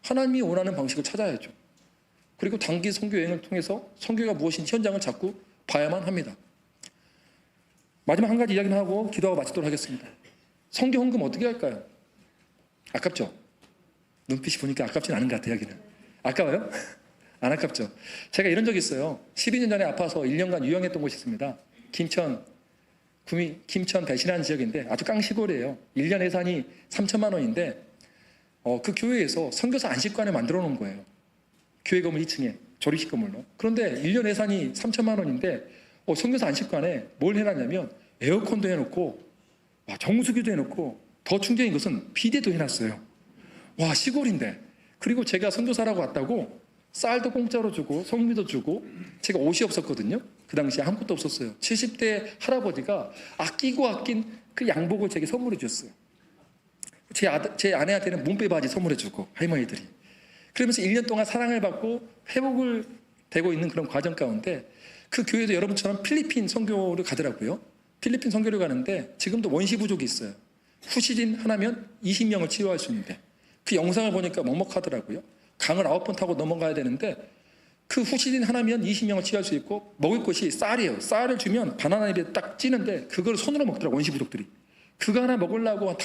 하나님이 원하는 방식을 찾아야죠. 그리고 단기 선교 여행을 통해서 선교가 무엇인지 현장을 자꾸 봐야만 합니다. 마지막 한 가지 이야기는 하고 기도하고 마치도록 하겠습니다. 선교 헌금 어떻게 할까요? 아깝죠? 눈빛이 보니까 아깝진 않은 것 같아요. 여기는 아까워요? 안 아깝죠? 제가 이런 적이 있어요. 12년 전에 아파서 1년간 유영했던 곳이 있습니다. 김천 배신한 지역인데 아주 깡시골이에요. 1년 예산이 3천만 원인데 그 교회에서 선교사 안식관을 만들어 놓은 거예요. 교회 건물 2층에 조립식 건물로. 그런데 1년 예산이 3천만 원인데 선교사 안식관에 뭘 해놨냐면 에어컨도 해놓고 정수기도 해놓고 더 충격인 것은 비데도 해놨어요. 와, 시골인데. 그리고 제가 선교사라고 왔다고 쌀도 공짜로 주고 성미도 주고, 제가 옷이 없었거든요. 그 당시에 아무것도 없었어요. 70대 할아버지가 아끼고 아낀 그 양복을 제게 선물해 줬어요. 제 아내한테는 몸빼 바지 선물해 주고, 할머니들이. 그러면서 1년 동안 사랑을 받고 회복을 되고 있는 그런 과정 가운데, 그 교회도 여러분처럼 필리핀 선교를 가더라고요. 필리핀 선교를 가는데 지금도 원시 부족이 있어요. 후시딘 하나면 20명을 치료할 수 있는데, 그 영상을 보니까 먹먹하더라고요. 강을 9번 타고 넘어가야 되는데 그 후시딘 하나면 20명을 치료할 수 있고, 먹을 것이 쌀이에요. 쌀을 주면 바나나 잎에 딱 찌는데 그걸 손으로 먹더라고요, 원시 부족들이. 그거 하나 먹으려고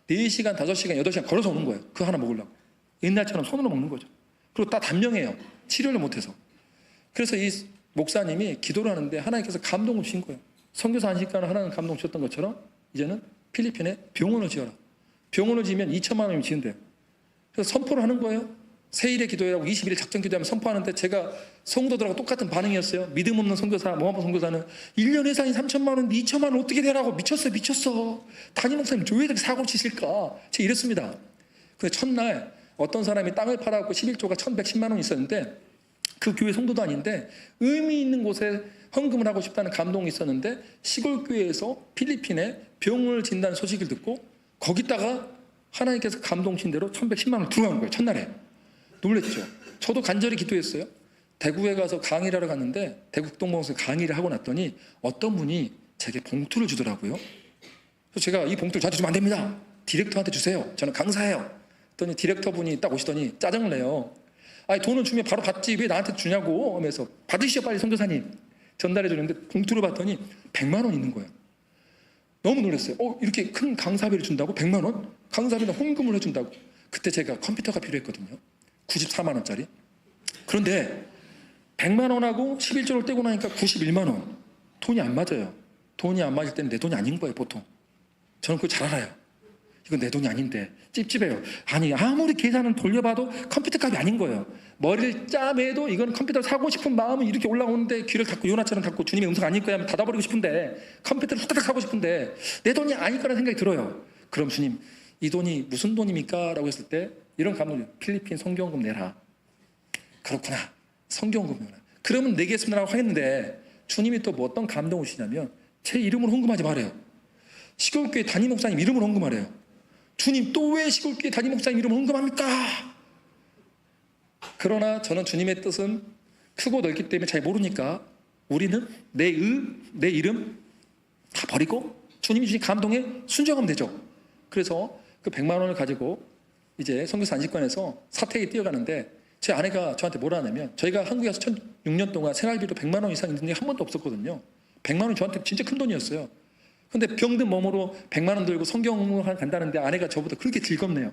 4시간, 5시간, 8시간 걸어서 오는 거예요. 그거 하나 먹으려고. 옛날처럼 손으로 먹는 거죠. 그리고 다 단명해요. 치료를 못해서. 그래서 이 목사님이 기도를 하는데 하나님께서 감동을 주신 거예요. 선교사 안식관을 하나님 감동 주셨던 것처럼 이제는 필리핀에 병원을 지어라. 병원을 지으면 2천만 원이면 지은대요. 그래서 선포를 하는 거예요. 세일의 기도회라고 20일 작전 기도하면 선포하는데, 제가 성도들하고 똑같은 반응이었어요. 믿음 없는 선교사, 모함 선교사는 1년 예산이 3천만 원인데 2천만 원 어떻게 되라고. 미쳤어. 담임 목사님 왜 이렇게 사고 치실까. 제가 이랬습니다. 근데 첫날 어떤 사람이 땅을 팔아갖고 11조가 1110만 원 있었는데, 그 교회 성도도 아닌데 의미 있는 곳에 헌금을 하고 싶다는 감동이 있었는데, 시골 교회에서 필리핀에 병을 진다는 소식을 듣고 거기다가 하나님께서 감동 주신 대로 1110만 원 들어간 거예요. 첫날에. 놀랬죠. 저도 간절히 기도했어요. 대구에 가서 강의를 하러 갔는데, 대구 국동방송에서 강의를 하고 났더니 어떤 분이 제게 봉투를 주더라고요. 그래서 제가 이 봉투를 저한테 주면 안 됩니다. 디렉터한테 주세요. 저는 강사예요. 그랬더니 디렉터 분이 딱 오시더니 짜증을 내요. 아니, 돈을 주면 바로 받지 왜 나한테 주냐고 하면서, 받으시오 빨리 선교사님. 전달해 주는데 봉투를 봤더니 100만 원 있는 거예요. 너무 놀랐어요. 이렇게 큰 강사비를 준다고? 100만 원? 강사비는 헌금을 해준다고? 그때 제가 컴퓨터가 필요했거든요. 94만 원짜리. 그런데 100만 원하고 11조를 떼고 나니까 91만 원. 돈이 안 맞아요. 돈이 안 맞을 때는 내 돈이 아닌 거예요, 보통. 저는 그걸 잘 알아요. 이건 내 돈이 아닌데 찝찝해요. 아니 아무리 계산은 돌려봐도 컴퓨터 값이 아닌 거예요. 머리를 짜매도 이건 컴퓨터를 사고 싶은 마음은 이렇게 올라오는데 귀를 닫고 요나처럼 닫고 주님의 음성 아닐 거야 하면 닫아버리고 싶은데 컴퓨터를 후다닥 사고 싶은데 내 돈이 아닐 거라는 생각이 들어요. 그럼 주님 이 돈이 무슨 돈입니까? 라고 했을 때 이런 감동이 필리핀 성경금 내라. 그렇구나. 성경금 내라. 그러면 내겠습니다라고 하겠는데 주님이 또 뭐 어떤 감동을 주시냐면 제 이름으로 헌금하지 말아요. 시골교회 담임 목사님 이름으로 헌금하래요. 주님 또 왜 시골교회 담임 목사님 이름으로 헌금합니까? 그러나 저는 주님의 뜻은 크고 넓기 때문에 잘 모르니까 우리는 내 이름 다 버리고 주님이 주신 감동에 순종하면 되죠. 그래서 그 100만 원을 가지고 이제 선교사 안식관에서 사택에 뛰어가는데 제 아내가 저한테 뭐라 하냐면 저희가 한국에 와서 6년 동안 생활비로 100만 원 이상 있는 게 한 번도 없었거든요. 100만 원이 저한테 진짜 큰 돈이었어요. 근데 병든 몸으로 100만 원 들고 성경을 간다는데 아내가 저보다 그렇게 즐겁네요.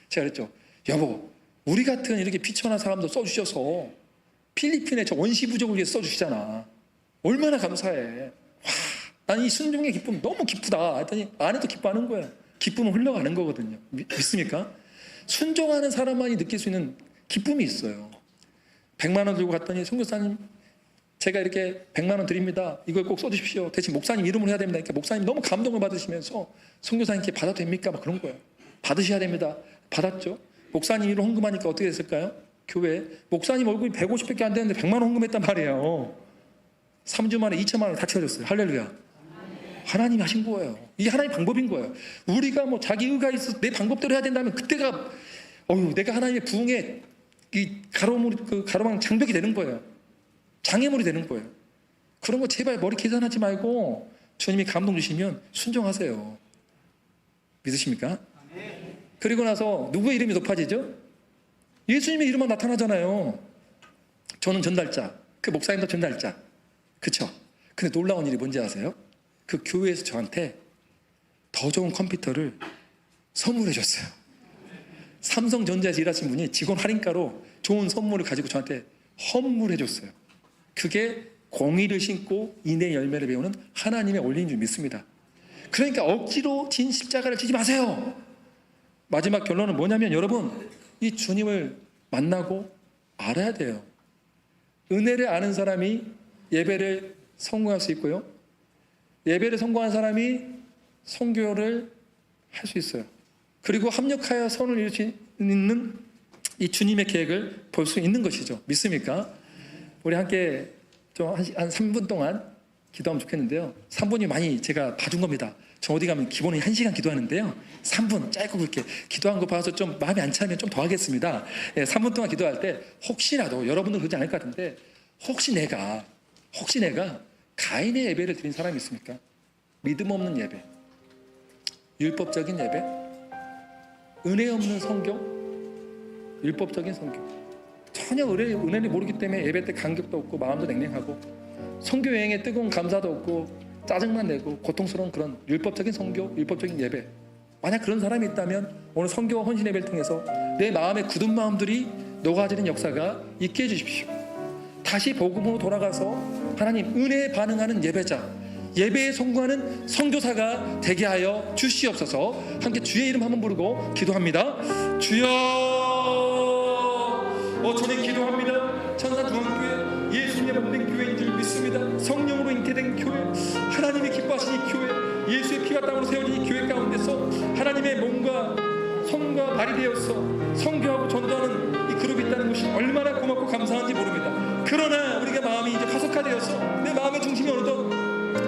제가 그랬죠. 여보, 우리 같은 이렇게 비천한 사람도 써주셔서 필리핀에 저 원시 부족을 위해서 써주시잖아. 얼마나 감사해. 와, 난 이 순종의 기쁨 너무 기쁘다. 했더니 아내도 기뻐하는 거야. 기쁨은 흘러가는 거거든요. 믿습니까? 순종하는 사람만이 느낄 수 있는 기쁨이 있어요. 100만 원 들고 갔더니 선교사님 제가 이렇게 100만 원 드립니다. 이걸 꼭 써주십시오. 대신 목사님 이름으로 해야 됩니다. 그러니까 목사님 너무 감동을 받으시면서 선교사님께 받아도 됩니까? 막 그런 거예요. 받으셔야 됩니다. 받았죠. 목사님 이름 헌금하니까 어떻게 됐을까요? 교회 목사님 얼굴이 150밖에 안 되는데 100만 원 헌금했단 말이에요. 3주 만에 2천만 원을 다 채워줬어요. 할렐루야. 하나님이 하신 거예요. 이게 하나님의 방법인 거예요. 우리가 뭐 자기 의가 있어서 내 방법대로 해야 된다면 그때가 내가 하나님의 부흥의 이 가로망 장벽이 되는 거예요. 장애물이 되는 거예요. 그런 거 제발 머리 계산하지 말고 주님이 감동 주시면 순종하세요. 믿으십니까? 그리고 나서 누구의 이름이 높아지죠? 예수님의 이름만 나타나잖아요. 저는 전달자, 그 목사님도 전달자. 그쵸? 근데 놀라운 일이 뭔지 아세요? 그 교회에서 저한테 더 좋은 컴퓨터를 선물해 줬어요. 삼성전자에서 일하신 분이 직원 할인가로 좋은 선물을 가지고 저한테 헌물해 줬어요. 그게 공의를 신고 인의 열매를 배우는 하나님의 원리인 줄 믿습니다. 그러니까 억지로 진 십자가를 지지 마세요. 마지막 결론은 뭐냐면 여러분 이 주님을 만나고 알아야 돼요. 은혜를 아는 사람이 예배를 성공할 수 있고요. 예배를 성공한 사람이 선교를 할 수 있어요. 그리고 합력하여 선을 이룰 수 있는 이 주님의 계획을 볼 수 있는 것이죠. 믿습니까? 우리 함께 좀 한 3분 동안 기도하면 좋겠는데요. 3분이 많이 제가 봐준 겁니다. 저 어디 가면 기본이 1시간 기도하는데요. 3분 짧고 굵게 기도한 거 봐서 좀 마음이 안 차면 좀 더 하겠습니다. 3분 동안 기도할 때 혹시라도 여러분들 그러지 않을 것 같은데 혹시 내가 가인의 예배를 드린 사람이 있습니까? 믿음 없는 예배, 율법적인 예배, 은혜 없는 성경, 율법적인 성경. 전혀 은혜를 모르기 때문에 예배 때 간격도 없고 마음도 냉랭하고 선교 여행에 뜨거운 감사도 없고 짜증만 내고 고통스러운 그런 율법적인 선교, 율법적인 예배. 만약 그런 사람이 있다면 오늘 선교와 헌신 예배를 통해서 내 마음의 굳은 마음들이 녹아지는 역사가 있게 해주십시오. 다시 복음으로 돌아가서 하나님 은혜에 반응하는 예배자, 예배에 성공하는 선교사가 되게 하여 주시옵소서. 함께 주의 이름 한번 부르고 기도합니다. 주여, 저는 기도합니다. 천사중앙교회 예수님의 몸된 교회인 줄 믿습니다. 성령으로 잉태된 교회, 하나님이 기뻐하신 이 교회, 예수의 피와 땀으로 세워진 이 교회 가운데서 하나님의 몸과 손과 발이 되어서 선교하고 전도하는 이 그룹이 있다는 것이 얼마나 고맙고 감사한지 모릅니다. 그러나 우리가 마음이 이제 화석화되어서 내 마음의 중심이 어느덧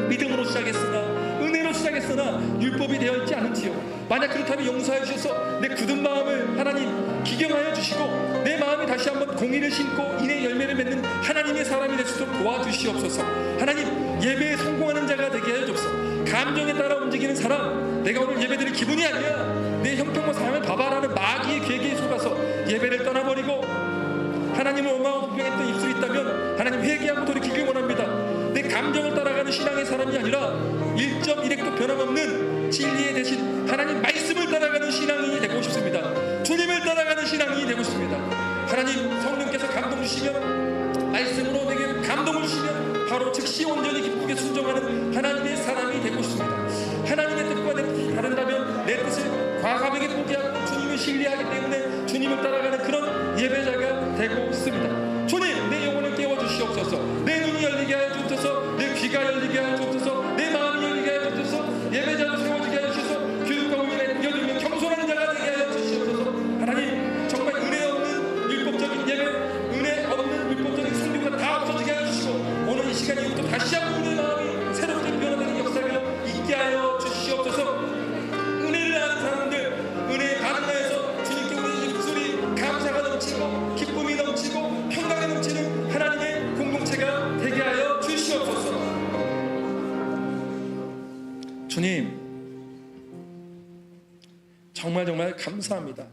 믿음으로 시작했으나 은혜로 시작했으나 율법이 되어 있지 않은지요. 만약 그렇다면 용서해 주셔서 내 굳은 마음을 하나님 기경하여 주시고 내 마음이 다시 한번 공의를 신고 인의 열매를 맺는 하나님의 사람이 될 수 있도록 도와주시옵소서. 하나님 예배에 성공하는 자가 되게 하여 주옵소서. 감정에 따라 움직이는 사람, 내가 오늘 예배드릴 기분이 아니야, 내 형편과 삶을 봐봐라는 마귀의 계기에 속아서 예배를 떠나버리고 하나님을 원망하고 불평했던 입술이 있다면 하나님 회개하고 돌이키길 원합니다. 내 감정을 따라가는 신앙의 사람이 아니라 1.1핵도 변함없는 진리의 대신 하나님 말씀을 따라가는 신앙이 되고 싶습니다. 주님을 따라가는 신앙이 되고 싶습니다. 하나님 성령께서 감동 주시면, 말씀으로 내게 감동을 주시면 바로 즉시 온전히 기쁘게 순종하는 하나님의 사람이 되고 싶습니다. 하나님의 뜻과 내 뜻이 다른다면 내 뜻을 과감하게 포기하고 주님을 신뢰하기 때문에 주님을 따라가는 그런 예배자가 되고 있습니다. 주님, 내 영혼을 깨워주시옵소서. 내 눈이 열리게 하여 주옵소서. 내 귀가 열리게 하여 주옵소서. 내 마음이 열리게 하여 주옵소서. 예배자로 세워지게 하여 주셔서 교육과 훈련에 뛰어들며 겸손한 자가 되게 하여 주시옵소서. 하나님, 정말 은혜 없는 율법적인 예배, 은혜 없는 율법적인 성교가 다 없어지게 하여 주시고, 오늘 이 시간 이후부터 다시 한번 우리의 마음이 새롭게 변화되는 역사가 있게 하여 주시옵소서. 은혜를 아는 사람들, 은혜에 반응하여서 주님께 우리 입술이 감사가 넘치고 기쁨이 넘치고 평강이 넘치는 하나님의 공동체가 되게 하여 주시옵소서. 주님, 정말 감사합니다.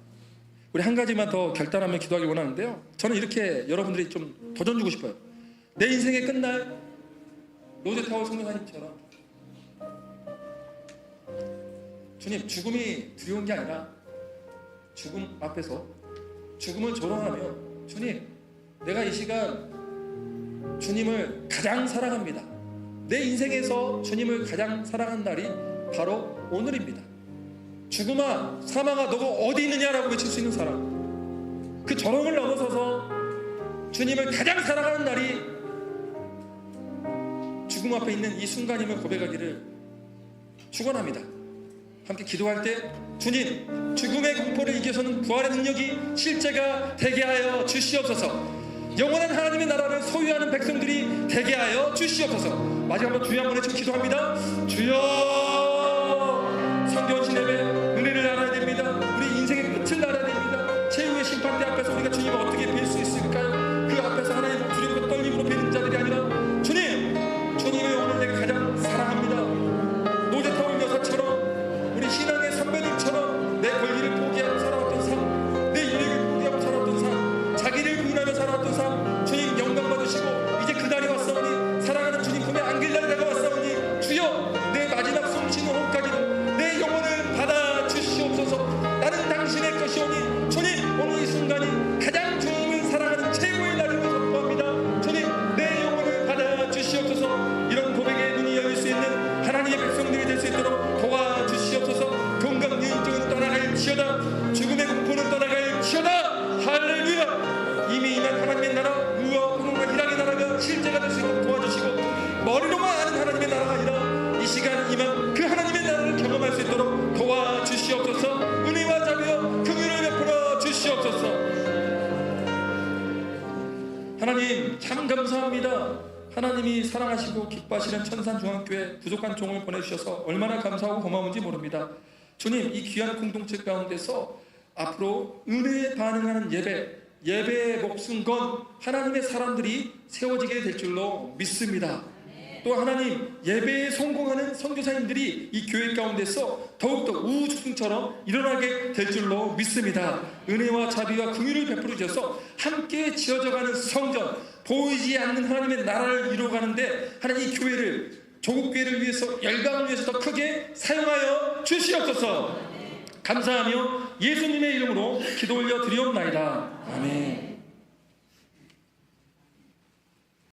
우리 한 가지만 더 결단하며 기도하기 원하는데요, 저는 이렇게 여러분들이 좀 도전 주고 싶어요. 내 인생의 끝날 로제타워 성령사님처럼 주님, 죽음이 두려운 게 아니라 죽음 앞에서 죽음을 조롱하며, 주님, 내가 이 시간 주님을 가장 사랑합니다. 내 인생에서 주님을 가장 사랑한 날이 바로 오늘입니다. 죽음아, 사망아, 너가 어디 있느냐라고 외칠 수 있는 사람, 그 조롱을 넘어서서 주님을 가장 사랑하는 날이 죽음 앞에 있는 이 순간임을 고백하기를 축원합니다. 함께 기도할 때 주님, 죽음의 공포를 이겨서는 부활의 능력이 실제가 되게 하여 주시옵소서. 영원한 하나님의 나라를 소유하는 백성들이 되게 하여 주시옵소서. 마지막 한번 주여 한번 외치고 기도합니다. 주여, 성경신 예배 은혜를 알아야 됩니다. 우리 인생의 끝을 알아야 됩니다. 최후의 심판대 앞에서 우리가 주님을 어떻게 뵐 수 있을까요? 그 앞에서 하나님 두렵고 떨림으로 뵈는 자들이 아니라 주님, 주님의 오늘 내가 가장 사랑합니다. 노제타울 여사처럼 우리 신앙의 선배님처럼 내 권리를 포기하고 살아왔던 삶, 내 인력을 포기하고 살아왔던 삶, 자기를 부인하며 살아왔던 삶, 주님 영광 받으시고 이제 그 날이 왔사오니 사랑하는 주님 품에 안길 날이 다가왔사오니 주여, 내 마지막 숨쉬는 호흡까지도 내 영혼을 받아 주시옵소서. 나는 당신의 것이오니 주님, 오늘 이 순간이 가장 주님을 사랑하는 최고의 날임을 선포합니다. 주님, 내 영혼을 받아 주시옵소서. 이런 고백에 눈이 열릴 수 있는 하나님의 백성들이 될 수 있도록 도와주시옵소서. 건강 유인증은 떠나갈지어다. 죽음의 공포는 떠나갈지어다. 할렐루야. 이미 임한 하나님의 나라, 의와 공의와 희락의 나라가 실제가 될 수 있도록 도와주시고, 머리로만 아는 하나님의 나라가 아니라 이 시간 임한 그 하나님의 나라를 경험할 수 있도록 도와주시옵소서. 은혜와 자비와 긍휼을 베풀어 주시옵소서. 하나님, 참 감사합니다. 하나님이 사랑하시고 기뻐하시는 천산중앙교회 부족한 종을 보내주셔서 얼마나 감사하고 고마운지 모릅니다. 주님, 이 귀한 공동체 가운데서 앞으로 은혜에 반응하는 예배에 목숨 건 하나님의 사람들이 세워지게 될 줄로 믿습니다. 또 하나님, 예배에 성공하는 선교사님들이 이 교회 가운데서 더욱더 우주승처럼 일어나게 될 줄로 믿습니다. 은혜와 자비와 긍휼을 베풀어 주셔서 함께 지어져가는 성전, 보이지 않는 하나님의 나라를 이루어가는데 하나님 이 교회를, 조국교회를 위해서, 열강을 위해서 더 크게 사용하여 주시옵소서. 감사하며 예수님의 이름으로 기도 올려 드리옵나이다. 아멘.